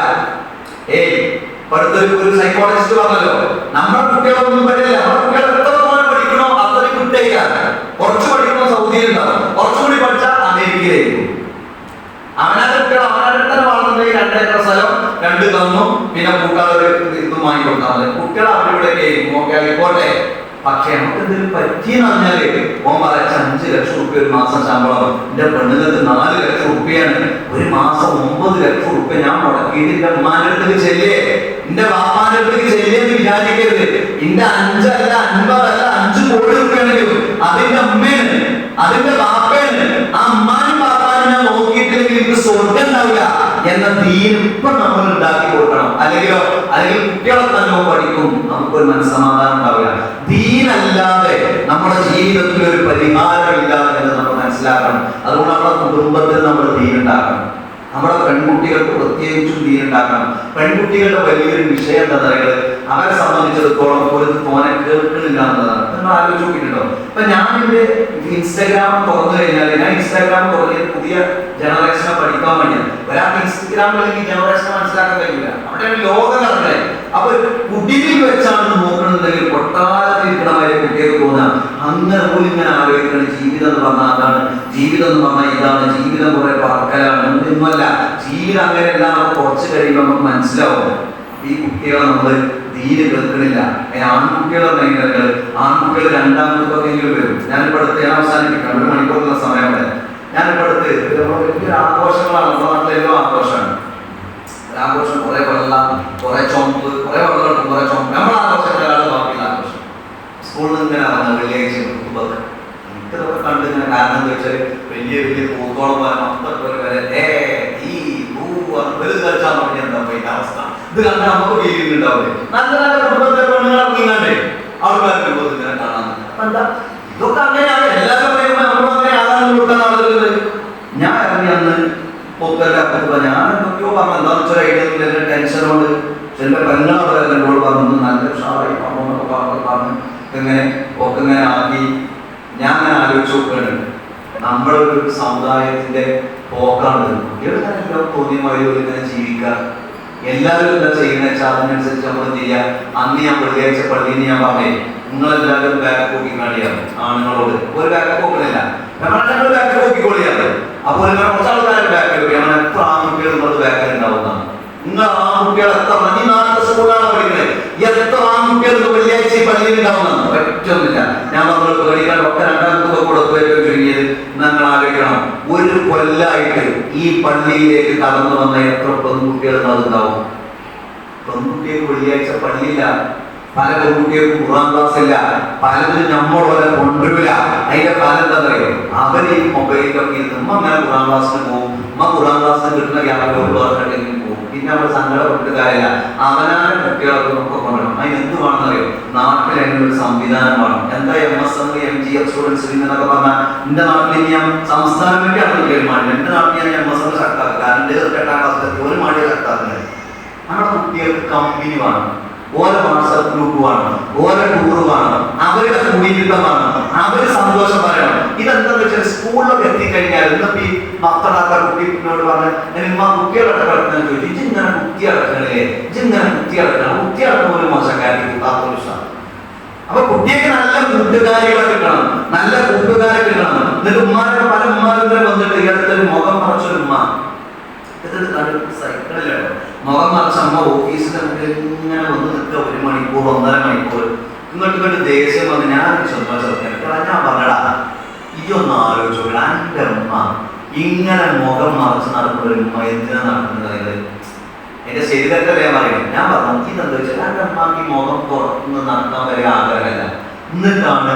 ഒരു സൈക്കോളജിസ്റ്റ് പറഞ്ഞല്ലോ, നമ്മുടെ കുട്ടികളൊന്നും വിടില്ല. നമ്മുടെ കുട്ടികൾ എത്രത്തോളം പഠിക്കണോ അത്രയും കുട്ടിയാണ്. കുറച്ച് പഠിക്കണോ സൗദിയിൽ ഉണ്ടാവും, കുറച്ചുകൂടി പഠിച്ചാൽ അമേരിക്കയിലായിരിക്കും. അവനാന്റെ കുട്ടികൾ അവനാന്റെ തന്നെ വളർന്നുണ്ടെങ്കിൽ 2 ഏക്കർ സ്ഥലം 2 കന്നും പിന്നെ കൂട്ടാതെ ഇതും വാങ്ങി കൊടുത്താൽ മതി. കുട്ടികൾ അവിടെ ഇവിടെയൊക്കെ ആയിരിക്കും. ഓക്കെ ആയിക്കോട്ടെ. പക്ഷെ നമുക്ക് എന്തെങ്കിലും പറ്റിയെന്ന് പറഞ്ഞാല് ഓൻ പറച്ച 5 ലക്ഷം റുപ്യ ഒരു മാസം ശമ്പളം, എന്റെ പെണ്ണുങ്ങൾക്ക് 4 ലക്ഷം റുപ്യാണ്, ഒരു മാസം 9 ലക്ഷം റുപ്യ ഞാൻ മുടക്കിയിട്ട് എന്റെ ഉമ്മാന്റെ അടുത്തേക്ക് ചെല്ലേ, എന്റെ ബാപ്പാന്റെ അടുത്തേക്ക് ചെല്ലേന്ന് വിചാരിക്കരുത്. എന്റെ 5 അല്ല 50 അല്ല 5 കോടി റുപ്യാണെങ്കിലും അതിന്റെ അമ്മയാണ്, അതിന്റെ ബാപ്പയാണ്. ആ അമ്മാനും ബാപ്പാനും ഞാൻ നോക്കിയിട്ടില്ലെങ്കിൽ എനിക്ക് സ്വർഗം ഉണ്ടാവില്ല എന്ന ദീൻ ഇപ്പൊ നമ്മൾ ഉണ്ടാക്കി കൊടുക്കണം. അല്ലെങ്കിൽ കുട്ടികളെ തന്നെ പഠിക്കും, നമുക്കൊരു മനസ്സമാധാനം ഉണ്ടാവില്ല. ദീനല്ലാതെ നമ്മുടെ ജീവിതത്തിൽ ഒരു പരിഹാരമില്ല എന്ന് നമ്മൾ മനസ്സിലാക്കണം. അതുകൊണ്ട് നമ്മുടെ കുടുംബത്തിൽ നമ്മൾ ദീൻ ഉണ്ടാക്കണം. നമ്മുടെ പെൺകുട്ടികൾക്ക് പ്രത്യേകിച്ചും ദീൻ ഉണ്ടാക്കണം. പെൺകുട്ടികളുടെ വലിയൊരു വിഷയം എന്താ പറയുക, അവരെ സംബന്ധിച്ചിടത്തോളം ഒരു തോനെ കേൾക്കുന്നില്ല എന്നതാണ്. നിങ്ങൾ ആലോചിച്ച് നോക്കിയിട്ടുണ്ടോ? ഇപ്പൊ ഞാൻ എന്റെ ഇൻസ്റ്റാഗ്രാം തുറന്നു കഴിഞ്ഞാൽ, ഞാൻ ഇൻസ്റ്റാഗ്രാം തുറന്നിട്ട് പുതിയ ജനറേഷനെ പഠിക്കാൻ വേണ്ടിയാണ്. ഒരാൾക്ക് ഇൻസ്റ്റാഗ്രാമിൽ ഈ ജനറേഷനെ മനസ്സിലാക്കാൻ കഴിയില്ല. അവിടെയാണ് ലോകം നടക്കുന്നത്. അപ്പൊ കുട്ടിയിൽ വെച്ചാണ് നോക്കണമെന്നുണ്ടെങ്കിൽ കൊട്ടാരത്തിൽ ഇരിക്കണവരെ കുട്ടികൾക്ക് തോന്നാം. അങ്ങനെ പോലും ഇങ്ങനെ ആലോചിക്കണം. ജീവിതം എന്ന് പറഞ്ഞാൽ അതാണ്, ജീവിതം എന്ന് പറഞ്ഞാൽ ഇതാണ്, ജീവിതം കുറെ പറക്കലാണ്, ഒന്നുമല്ല. ജീവിതം അങ്ങനെയല്ല. കുറച്ച് കഴിയുമ്പോൾ നമുക്ക് മനസ്സിലാവും ഈ കുട്ടികളെ നമ്മൾ ദീന് കേൾക്കണില്ല. ആൺകുട്ടികളെ മേഖലകൾ, ആൺകുട്ടികൾ 2-ാം ഗ്രൂപ്പൊക്കെങ്കിലും വരും. ഞാനിപ്പോൾ അടുത്ത് ഞാൻ അവസാനിപ്പിക്കാം, 1 മണിക്കൂറുള്ള സമയം വരെ. ഞാനിപ്പോൾ അടുത്ത് വലിയൊരു ആഘോഷങ്ങളാണ്. നമ്മുടെ നാട്ടിലെല്ലാം ആഘോഷമാണ്. ആഘോഷം കുറെ വെള്ളം, കുറെ ചുമപ്പ്, കുറെ വെള്ളം, കുറെ ചുമപ്പ്. നമ്മളെ ആഘോഷങ്ങളാണ് ബാക്കിയുള്ള ആഘോഷം. സ്കൂളിൽ നിന്ന് ഇങ്ങനെ ഇറങ്ങുന്നത് വെള്ളിയാഴ്ച കുടുംബത്ത് എനിക്കതൊക്കെ കണ്ട് ഇങ്ങനെ. കാരണം എന്താ വെച്ചാൽ വലിയ വലിയ പൂത്തോളം പോലെ മൊത്തം കളിച്ചാൽ പറഞ്ഞ എന്താ ഇതിന്റെ അവസ്ഥ. ഇത് കണ്ടാൽ നമുക്ക് ഫീലിംഗുണ്ടാവില്ലേ? നല്ല നല്ല കുടുംബത്തെ പെണ്ണുങ്ങളെ ഇറങ്ങിങ്ങാണ്ടേ ആൾക്കാർക്ക് ഇങ്ങനെ കാണാൻ. എന്താ ഇതൊക്കെ അങ്ങനെയാണ്. എല്ലാവരും പറയുമ്പോൾ നമ്മൾ അങ്ങനെ ആകാൻ കൊടുക്കാൻ ആളുകളുണ്ട്. ഞാൻ ഇറങ്ങി അന്ന് പൊക്കല്ല പൊക്ക ഞാൻ എന്തൊക്കെയോ പറഞ്ഞു. എന്താണെന്ന് വെച്ചാൽ ഐഡിയ എന്റെ ടെൻഷൻ കൊണ്ട് എന്റെ പെണ്ണവിടെ എന്നോട് പറഞ്ഞു നല്ല ഉഷാറായി പറഞ്ഞൊക്കെ പറഞ്ഞു ഇങ്ങനെ ഒക്കെ ഇങ്ങനെ ആക്കി. ഞാൻ അങ്ങനെ ആലോചിച്ച് നോക്കുകയാണ്, നമ്മളൊരു സമുദായത്തിന്റെ പോക്കാണ്. കുട്ടികളെല്ലാം തോന്നിയ മാതിരി ഇങ്ങനെ ജീവിക്കുക. എല്ലാവരും എന്താ ചെയ്യുന്ന വെച്ചാൽ അതിനനുസരിച്ച് നമ്മൾ ചെയ്യാം. അന്ന് ഞാൻ വെള്ളിയാഴ്ച പള്ളിയിൽ ഞാൻ പറഞ്ഞേ, നിങ്ങളെല്ലാവരും ബാക്ക് പോക്കി കാണിയാണ് ആണുങ്ങളോട്. ഒരു ബാക്ക് പോക്കണില്ല, ഞങ്ങൾ ബാക്ക് പോക്കിക്കൊള്ളിയാണ്. അപ്പോൾ നിങ്ങൾ കുറച്ച് ആൾക്കാർ ബാക്കിൽ പോയി. അങ്ങനെ എത്ര ആൺകുട്ടികൾ നിങ്ങൾ ബാക്കിൽ ഉണ്ടാവുന്നതാണ്. നിങ്ങൾ ആൺകുട്ടികൾ എത്ര ഈ 4 സ്കൂളാണ് പഠിക്കുന്നത്. എത്ര ആൺകുട്ടികൾ വെള്ളിയാഴ്ച പള്ളിയിൽ ഉണ്ടാവുന്നതാണ്? പറ്റൊന്നുമില്ല. ഞാൻ നമ്മൾ പേടിക്കാൻ ഒക്കെ 2-ാം കൂടെ ചുരുങ്ങിയത് നിങ്ങൾ ആലോചിക്കണം. 1 കൊല്ലായിട്ട് ഈ പള്ളിയിലേക്ക് കടന്നു വന്ന എത്ര പെൺകുട്ടികൾ അതുണ്ടാവും? പെൺകുട്ടികൾ വെള്ളിയാഴ്ച പള്ളിയില്ല. പല പെൺകുട്ടികൾക്കും ഖുർആൻ ക്ലാസ് ഇല്ല, പലതിനും നമ്മളോടെ കൊണ്ടുവരില്ല. അതിന്റെ ഫലം എന്താ പറയുക, അവർ ഈ മൊബൈലൊക്കെ ഇരുന്ന് ഉമ്മ അങ്ങനെ ഖുർആൻ ക്ലാസ്സിന് പോകും, ഉമ്മ ഖുർആൻ ക്ലാസ്സിന് കിട്ടുന്ന ഗ്യാപ്പിൽ പറഞ്ഞിട്ടെങ്കിലും പോകും. പിന്നെ നമ്മൾ സങ്കടപ്പെട്ട് കാര്യമില്ല, അവനാന്റെ കുട്ടികളൊക്കെ നമുക്ക് കൊണ്ടുവരണം. അതിന് എന്ത് വേണമെന്നറിയോ, നാട്ടിൽ അതിനൊരു സംവിധാനം വേണം. എന്താ MSM MGF സ്റ്റുഡൻസ് എന്നൊക്കെ പറഞ്ഞാൽ എന്റെ നാട്ടിൽ ഇനി ഞാൻ സംസ്ഥാനം വേണ്ടിയാണ് തീരുമാനം. എന്റെ നാട്ടിൽ ഞാൻ MSM ശക്താക്കുക, കാരണം എന്റെ 8ാം ക്ലാസ്സിൽ ഒരു മടി ശക്താക്കുന്നത്. നമ്മുടെ കുട്ടികൾക്ക് കമ്പനി വേണം, ഓരോ വാട്സാപ്പ് ഗ്രൂപ്പ് വേണം, ഓരോ ടൂർ വേണം, അവരുടെ കുടിയിരുത്തം വേണം, അവര് സന്തോഷം പറയണം. ഇതെന്താന്ന് വെച്ചാൽ സ്കൂളിലൊക്കെ എത്തിക്കഴിഞ്ഞാൽ ഇന്നപ്പോ ഈ മക്കളാക്ക കുട്ടിയോട് പറഞ്ഞ് കുട്ടികളൊക്കെ കിടക്കുന്ന ചോദിച്ചു, ഇങ്ങനെ കുത്തി അടക്കണേ, ഇങ്ങനെ കുത്തി അടക്കണം, കുത്തി അടക്കുന്ന ഒരു മോശക്കാരി കൂട്ടാത്തൊരു സാധനം. അപ്പൊ കുട്ടിക്ക് നല്ല കൂട്ടുകാരികളെ കിട്ടണം, നല്ല കൂട്ടുകാരെ കിട്ടണം. എന്നിട്ട് ഉമ്മാരുടെ പല ഉമ്മാരും വന്നിട്ട് ഈ അടുത്തൊരു മുഖം മറച്ചൊരു ഉമ്മ സൈക്കിളിലാണ് മുഖം മറച്ച അമ്മ ഓഫീസിന്റെ മുന്നിൽ ഇങ്ങനെ വന്ന് നിൽക്കുക 1 മണിക്കൂർ 1.5 മണിക്കൂർ. ഇങ്ങോട്ട് ദേഷ്യം വന്ന് ഞാൻ ഞാൻ പറഞ്ഞടാ, ഇതൊന്നും ആലോചിച്ചോളൂ, എൻ്റെ ഉമ്മ ഇങ്ങനെ മുഖം മറച്ച് നടക്കുന്ന ഒരു ഉമ്മ എന്തിനാ നടക്കുന്നത്? എന്റെ ശരീരത്തെ പറയുന്നത് ഞാൻ പറഞ്ഞു, ഇതെന്താ വെച്ചാൽ എൻ്റെ അമ്മക്ക് ഈ മുഖം പുറത്തുനിന്ന് നടത്താൻ വരെ ആഗ്രഹമല്ല. എന്നിട്ടാണ്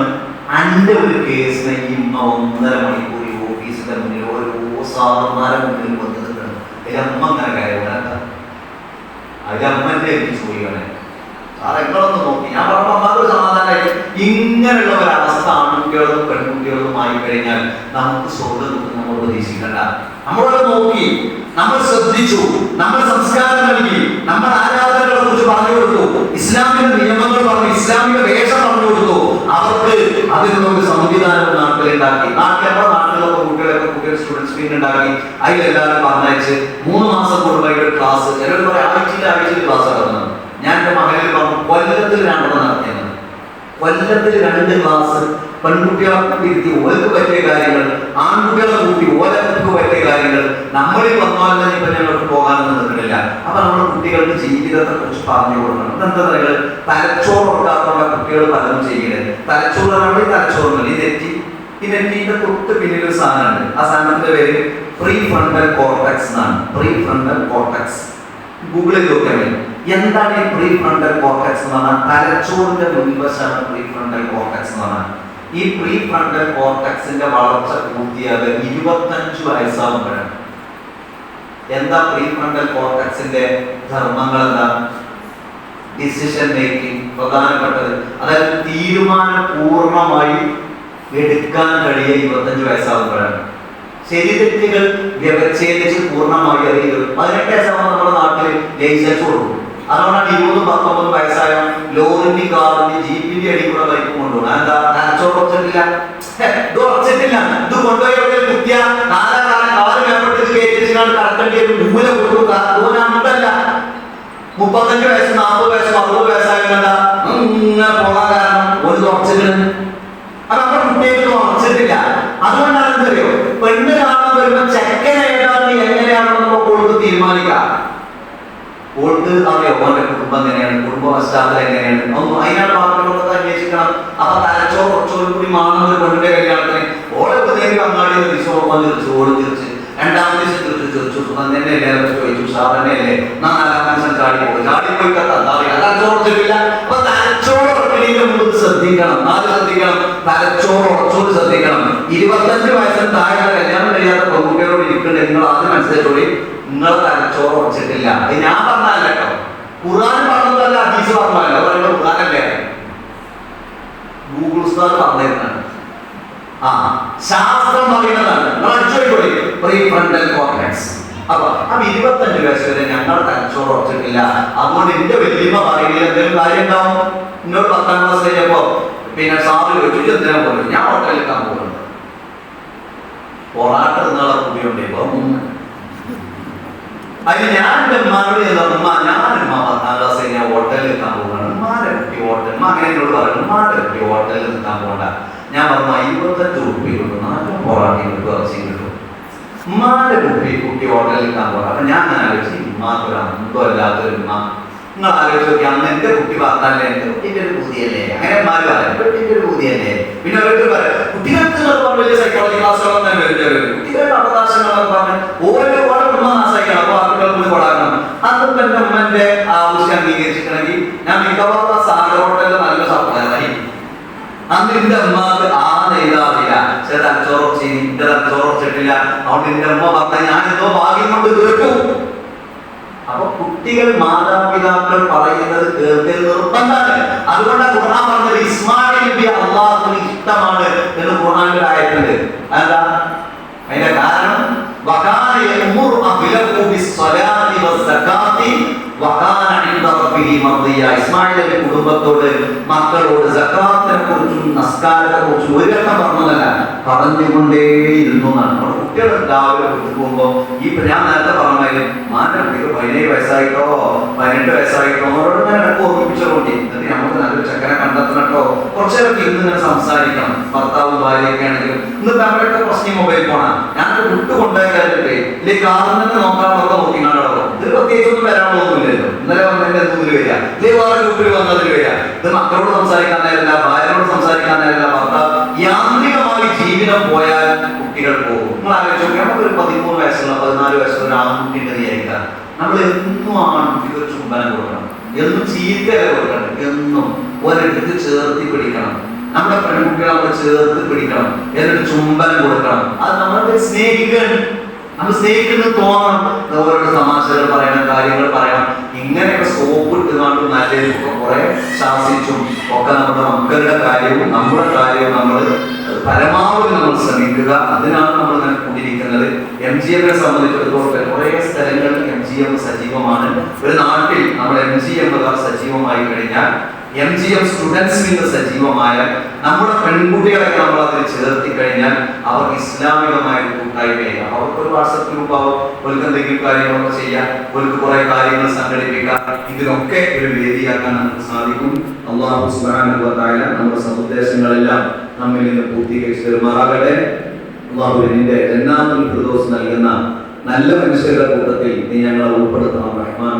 എൻ്റെ ഒരു കേസിനെ ഈ ഉമ്മ 1.5 മണിക്കൂർ ഈ ഓഫീസിന്റെ മുന്നിൽ ഓരോ സാറന്മാരെ മുന്നിൽ വന്ന് നിൽക്കണം. അതിൽ അമ്മ അങ്ങനെ കാര്യമുണ്ടാക്ക, അതിൽ അമ്മന്റെ എനിക്ക് ചോദിക്കണേ സാറെ എങ്ങളൊന്ന് നോക്കി. ഞാൻ പറഞ്ഞ അമ്മക്കൊരു സമാധാനമായി. ഇങ്ങനെയുള്ള ഒരവസ്ഥ ആൺകുട്ടികളും പെൺകുട്ടികളും ആയി കഴിഞ്ഞാൽ നമുക്ക് സ്വർഗ്ഗം നമ്മൾ പ്രതീക്ഷിക്കണ്ട. നമ്മളോട് നോക്കി, നമ്മൾ ശ്രദ്ധിച്ചു, നമ്മൾ സംസ്കാരം നൽകി, നമ്മൾ ആരാധനകളെ കുറിച്ച് പറഞ്ഞു കൊടുത്തു, ഇസ്ലാമിന്റെ നിയമങ്ങൾ പറഞ്ഞു, ഇസ്ലാമിക വേഷം പറഞ്ഞു കൊടുത്തു. അവർക്ക് അതിനുള്ള ഒരു സംവിധാനം നാട്ടിലുണ്ടാക്കി. നാട്ടിലൊക്കെ കുട്ടികൾ സ്റ്റുഡൻസ് മീറ്റ് ഉണ്ടാക്കി. അതിലെല്ലാവരും പറഞ്ഞയച്ച് 3 മാസം കൂടുമ്പോൾ ക്ലാസ്, ചിലർ പറയാം ആഴ്ചയിൽ ക്ലാസ് നടന്നത്. ഞാൻ എൻ്റെ മകനിൽ പറഞ്ഞു, കൊല്ലത്തിൽ 2 നടത്തിയത്. കൊല്ലത്തിൽ 2 ക്ലാസ് പെൺകുട്ടികളെ ഇരുത്തി ഓർക്ക് പറ്റിയ കാര്യങ്ങൾ, ആൺകുട്ടികളെ കൂട്ടി ഓർക്ക് പറ്റിയ കാര്യങ്ങൾ. നമ്മളിൽ വന്നാൽ തന്നെ ഇപ്പൊ ഞങ്ങൾക്ക് പോകാനൊന്നും നിൽക്കുന്നില്ല. അപ്പൊ നമ്മുടെ കുട്ടികൾക്ക് ജീവിതത്തെ കുറിച്ച് പറഞ്ഞു കൊടുക്കണം. ഇതെന്താ പറയുക, തലച്ചോറ് കൊടുക്കാത്തുള്ള കുട്ടികൾ പലതും ചെയ്യരുത്. തലച്ചോറാണ് ഈ തലച്ചോറിന് ഈ നെറ്റിന്റെ തൊട്ട് പിന്നിൽ ഒരു സാധനമുണ്ട്. ആ സാധനത്തിന്റെ പേര് പ്രീ ഫ്രണ്ടൽ കോർട്ടക്സ് എന്നാണ്. പ്രീ ഫ്രണ്ടൽ കോർട്ടക്സ് ഗൂഗിളിൽ നോക്കിയാൽ മതി. എന്താണ് ഈ പ്രീ ഫ്രണ്ടൽ കോർട്ടക്സ് എന്ന് പറഞ്ഞാൽ? തലച്ചോറിന്റെ മുൻവശമാണ് പ്രീ ഫ്രണ്ടൽ കോർട്ടക്സ് എന്ന് പറഞ്ഞാൽ. ഈ പ്രീ ഫ്രണ്ടൽ കോർട്ടക്സിന്റെ വളർച്ച പൂർത്തിയാകെ 25 വയസ്സാകുമ്പോഴാണ്. എന്താ പ്രീ ഫ്രണ്ടൽ കോർട്ടക്സിന്റെ ധർമ്മങ്ങൾ? എന്താ? ഡിസിഷൻ മേക്കിംഗ് പ്രധാനപ്പെട്ടത്. അതായത് തീരുമാനം പൂർണ്ണമായി എടുക്കാൻ കഴിയുക 25 വയസ്സാകുമ്പോഴാണ്. ശരി തെറ്റുകൾ വ്യവച്ഛേദിച്ച് പൂർണ്ണമായി അറിയുക 18 വയസ്സാകുമ്പോൾ നമ്മുടെ നാട്ടിൽ ലൈസൻസ് കൊടുക്കും. അതുകൊണ്ടാണ് 20-19 വയസ്സായ ലോറിന്റെ കാറിന്റെ ജീപ്പിന്റെ അടി കൂടെ ബൈക്ക് കൊണ്ടുപോകണം. എന്താ? തലച്ചോറച്ചിട്ടില്ല, ഇത് ഉറച്ചിട്ടില്ല. ഇത് കൊണ്ടുപോയി എവിടെ കുത്തിയ 4 കാലം കാറ് മേപ്പെട്ട് കയറ്റിച്ചാണ് കടക്കേണ്ടി ഒരു മൂല കൊടുക്കുക. അന്തല്ല 35 വയസ്സ് 40 വയസ്സ് 60 വയസ്സായതെന്താ ഇങ്ങനെ പോകാൻ കാരണം ഒരു ഉറച്ചിട്ടുണ്ട്. അത് നമ്മുടെ കുട്ടികൾക്ക് ഉറച്ചിട്ടില്ല. അതുകൊണ്ടാണ് എന്തറിയോ, പെണ്ണ് കാണാൻ വരുമ്പോ ചെക്കൻ ഏതാണ് എങ്ങനെയാണെന്നൊക്കെ കൊടുത്ത് തീരുമാനിക്കാം. ഓൾക്ക് അറിയോ ഓന്റെ കുടുംബം എങ്ങനെയാണ്, കുടുംബ പശ്ചാത്തലം എങ്ങനെയാണ്, ഒന്നും അതിനാണ് പാർട്ടികളൊക്കെ അന്വേഷിക്കണം. അപ്പൊ തലച്ചോറ് കുറച്ചുകൂടി കൂടി മാറുന്ന ഒരു പെണ്ണിന്റെ കല്യാണത്തിന് ഓളെ അങ്ങാടി തിരിച്ചു ഓട് തിരിച്ച് 2ാം ദിവസം തിരിച്ചു തന്നെ എല്ലാവരും ചോദിച്ചു സാറന്നെയല്ലേ 4ാം ദിവസം ചാടിപ്പോയി തലച്ചോറില്ല. അപ്പൊ തലച്ചോറ് ഉറക്കലിന്റെ മുമ്പ് ശ്രദ്ധിക്കണം. ശ്രദ്ധിക്കണം, തലച്ചോറ് ഉറച്ചോട് ശ്രദ്ധിക്കണം. 25 വയസ്സിന് താഴെ കല്യാണം കഴിയാത്ത പെൺകുട്ടികളോട് ഇരിക്കുന്നുണ്ട്. നിങ്ങൾ ആദ്യം മനസ്സിലാക്കി നിങ്ങളെ തലച്ചോറ് ഉറച്ചിട്ടില്ല. അത് ഞാൻ പറഞ്ഞല്ല കേട്ടോ, ഖുർആൻ പറഞ്ഞതല്ല, ഹദീസ് പറഞ്ഞല്ല. പറയുന്നത് ഖുർആനല്ലേ, ഗൂഗിൾ ഉസ്താദ് പറഞ്ഞിരുന്നാണ്. ശാസ്ത്രം പറയുന്നതാണ്. നിങ്ങൾ അടിച്ചോടി പ്രീ ഫ്രണ്ടൽ കോർട്ടക്സ്. അപ്പൊ 25 വയസ്സ് വരെ ഞങ്ങളുടെ തലച്ചോറ് ഉറച്ചിട്ടില്ല. അതുകൊണ്ട് എന്റെ വല്യമ്മ പറയുന്നത് എന്തെങ്കിലും കാര്യം ഉണ്ടാവും. എന്നോട് 10ാം ക്ലാസ് കഴിഞ്ഞപ്പോ പിന്നെ സാറ് ചോദിച്ചു എന്തിനാ പോകുന്നത്? ഞാൻ ഹോട്ടലിലെത്താൻ പോകുന്നുണ്ട്. പൊറാട്ട എന്നുള്ള കൂടിയുണ്ട്. ഇപ്പൊ അതിന് ഞാൻ എൻ്റെ ഉമ്മാനോട് ഉമ്മ ഞാൻ 10ാം ക്ലാസ് കഴിഞ്ഞാൽ ഹോട്ടലിൽ എത്താൻ പോകുകയാണ്. ഉമ്മാരെ കുട്ടി ഹോട്ടൽ അങ്ങനെ എന്നോട് പറഞ്ഞു, ഉമ്മാരെ കുട്ടി ഹോട്ടലിൽ എത്താൻ പോകണ്ട. ഞാൻ പറഞ്ഞു 55 റുപ്യ കിട്ടും, 4 പൊറാട്ടയും കിട്ടും, ഇറച്ചിയും കിട്ടും. ഉമ്മാന്റെ കുട്ടി ഹോട്ടലിൽ എത്താൻ പോകണം. അപ്പൊ ഞാൻ ആലോചിച്ചു, ഉമ്മാക്കൊരു അന്തോ അല്ലാത്തൊരു ഉമ്മ. നിങ്ങൾ ആലോചിച്ച് നോക്കി, അന്ന് എന്റെ കുട്ടി പറഞ്ഞല്ലേ എന്റെ കുട്ടിന്റെ ഒരു പൂതിയല്ലേ, അങ്ങനെ ഉമ്മാര് പറയാം കുട്ടിന്റെ ഒരു പൂതിയല്ലേ. പിന്നെ ഓരോരുത്തർ പറയാം കുട്ടികൾക്ക് വലിയ സൈക്കോളജി ക്ലാസ്സുകളും തന്നെ വരുന്നത്, കുട്ടികളുടെ അവകാശങ്ങളൊക്കെ പറഞ്ഞ് ഓരോ ഉമ്മ നാശിക്കണം. അപ്പൊ ആളുകൾ കൂടി കൊള്ളാക്കണം. അതൊക്കെ എന്റെ ഉമ്മന്റെ ആവശ്യം അംഗീകരിച്ചിട്ടുണ്ടെങ്കിൽ ഞാൻ മിക്കവാറും സാഗറോട്ട് എന്റെ അമ്മക്ക് ആ നെയ്താറില്ല, ചില തലച്ചോറച്ച് എന്റെ തലച്ചോറച്ചിട്ടില്ല, അതുകൊണ്ട് എന്റെ അമ്മ പറഞ്ഞ ഞാൻ എന്തോ ഭാഗ്യം കൊണ്ട് കേട്ടു. അപ്പൊ കുട്ടികൾ മാതാപിതാക്കൾ പറയുന്നത് കേൾക്കൽ നിർബന്ധമാണ്. അതുകൊണ്ടാണ് ഖുർആൻ പറഞ്ഞത് ഇസ്മായിൽ നബി അല്ലാഹുവിന് ഇഷ്ടമാണ് എന്ന് ഖുർആനിൽ ആയിട്ടുണ്ട്. അതെന്താ അതിന്റെ കാരണം? വകാന യഅ്മുറു അഹ്ലഹു ബിസ്സലാത്തി വസ്സകാത്തി വകാന ഇൻദ റബ്ബിഹി മർദിയ. ഇസ്മായിൽ നബി കുടുംബത്തോട്, മക്കളോട് സകാത്തിനെ കുറിച്ചും നമസ്കാരത്തെ കുറിച്ചും ഒരു വട്ടം പറഞ്ഞതല്ല, പറഞ്ഞുകൊണ്ടേയിരുന്നു എന്നാണ്. കുട്ടികൾ രാവിലെ പോകുമ്പോൾ ഈ ഞാൻ നേരത്തെ പറഞ്ഞാല് മാറ്റം 17 വയസ്സായിട്ടോ 18 വയസ്സായിട്ടോ അവരോട് ഞാൻ ഇടയ്ക്ക് ഓർമ്മിപ്പിച്ചുകൊണ്ടേ, എന്നിട്ട് നമുക്ക് നല്ലൊരു ചക്കനെ കണ്ടെത്തണട്ടോ, കുറച്ചേരൊക്കെ ഇന്നിങ്ങനെ സംസാരിക്കണം. ഭർത്താവും ഭാര്യയൊക്കെ ആണെങ്കിലും ഇന്നിപ്പോ അവരുടെ പ്രശ്നം മൊബൈൽ ഫോണാണ്. ഞാനത് വിട്ടുകൊണ്ടേക്കാറില്ലേ, ഇല്ലേ കാറിനൊക്കെ നോക്കാൻ നോക്കിക്കാണോ, ഇത് പ്രത്യേകിച്ചൊന്നും വരാനുള്ളതൊന്നുമില്ലല്ലോ. ഇന്നലെ വന്നതിന്റെ എന്തെങ്കിലും വരിക, ഇല്ലേ വേറെ ഗ്രൂപ്പിൽ വന്നതിൽ വരിക. ഇത് മക്കളോട് സംസാരിക്കാൻ നേരല്ല, ഭാര്യയോട് സംസാരിക്കാൻ നേരല്ല, ഭർത്താവ് യാന്ത്രികമായി ജീവിതം പോയാൽ കുട്ടികൾ പോകും. നിങ്ങൾ ആലോചിച്ച് നോക്കി, നമുക്കൊരു 13 വയസ്സുള്ള 14 വയസ്സുള്ള ഒരു ആൺകുട്ടിയുടെ വിചാരിക്കാം, നമ്മൾ എന്നും ആൺകുട്ടിക്ക് ഒരു ചുംബനം കൊടുക്കണം, എന്നും ചീത്തല കൊടുക്കണം, എന്നും ഒരിടത്ത് ചേർത്തി പിടിക്കണം. നമ്മുടെ പെൺകുട്ടികളെ നമ്മൾ ചേർത്ത് പിടിക്കണം, എന്നിട്ട് ചുംബനം കൊടുക്കണം. അത് നമ്മളെ സ്നേഹിക്കണം, നമ്മൾ സ്നേഹിക്കുന്നത് തോന്നണം. ഓരോരോ തമാശകൾ പറയണം, കാര്യങ്ങൾ പറയണം. ഇങ്ങനെയൊക്കെ സോപ്പ് ഇട്ടുകൊണ്ട് നല്ലതൊക്കെ കുറെ ശാസിച്ചും ഒക്കെ നമ്മുടെ മക്കളുടെ കാര്യവും നമ്മുടെ കാര്യവും നമ്മൾ പരമാവധി നമ്മൾ ശ്രമിക്കുക. അതിനാണ് നമ്മൾ ഇങ്ങനെ കൂടിയിരിക്കുന്നത്. MGMനെ സംബന്ധിച്ചിടത്തോളം കുറേ സ്ഥലങ്ങളിൽ MGM സജീവമാണ്. ഒരു നാട്ടിൽ നമ്മൾ MGM സജീവമായി കഴിഞ്ഞാൽ, MGM സ്റ്റുഡൻസിൽ നിന്ന് സജീവമായാൽ, നമ്മുടെ പെൺകുട്ടികളെ നമ്മൾ അതിൽ ചേർത്തി കഴിഞ്ഞാൽ അവർക്ക് ഇസ്ലാമികമായ കൂട്ടായ്മയില്ല. അവർക്കൊരു വാട്സപ്പ് ഗ്രൂപ്പ് ആവും, അവർക്ക് എന്തെങ്കിലും കാര്യങ്ങളൊക്കെ ചെയ്യാം, അവർക്ക് കുറെ കാര്യങ്ങൾ സംഘടിപ്പിക്കാം. ഇതിനൊക്കെ ഒരു വേദിയാക്കാൻ നമുക്ക് സാധിക്കും. അല്ലാഹു സുബ്ഹാനഹു വ തആല നമ്മുടെ സമുദ്ദേശങ്ങളെല്ലാം നമ്മിൽ നിന്ന് പൂർത്തീകരിച്ചു തരുമാറാകട്ടെ. അല്ലാഹു നിന്റെ ജന്നാത്തുൽ ഫിർദൗസ് നൽകുന്ന നല്ല മനുഷ്യരുടെ കൂട്ടത്തിൽ നീ ഞങ്ങളെ ഉൾപ്പെടുത്തണം റഹ്മാൻ.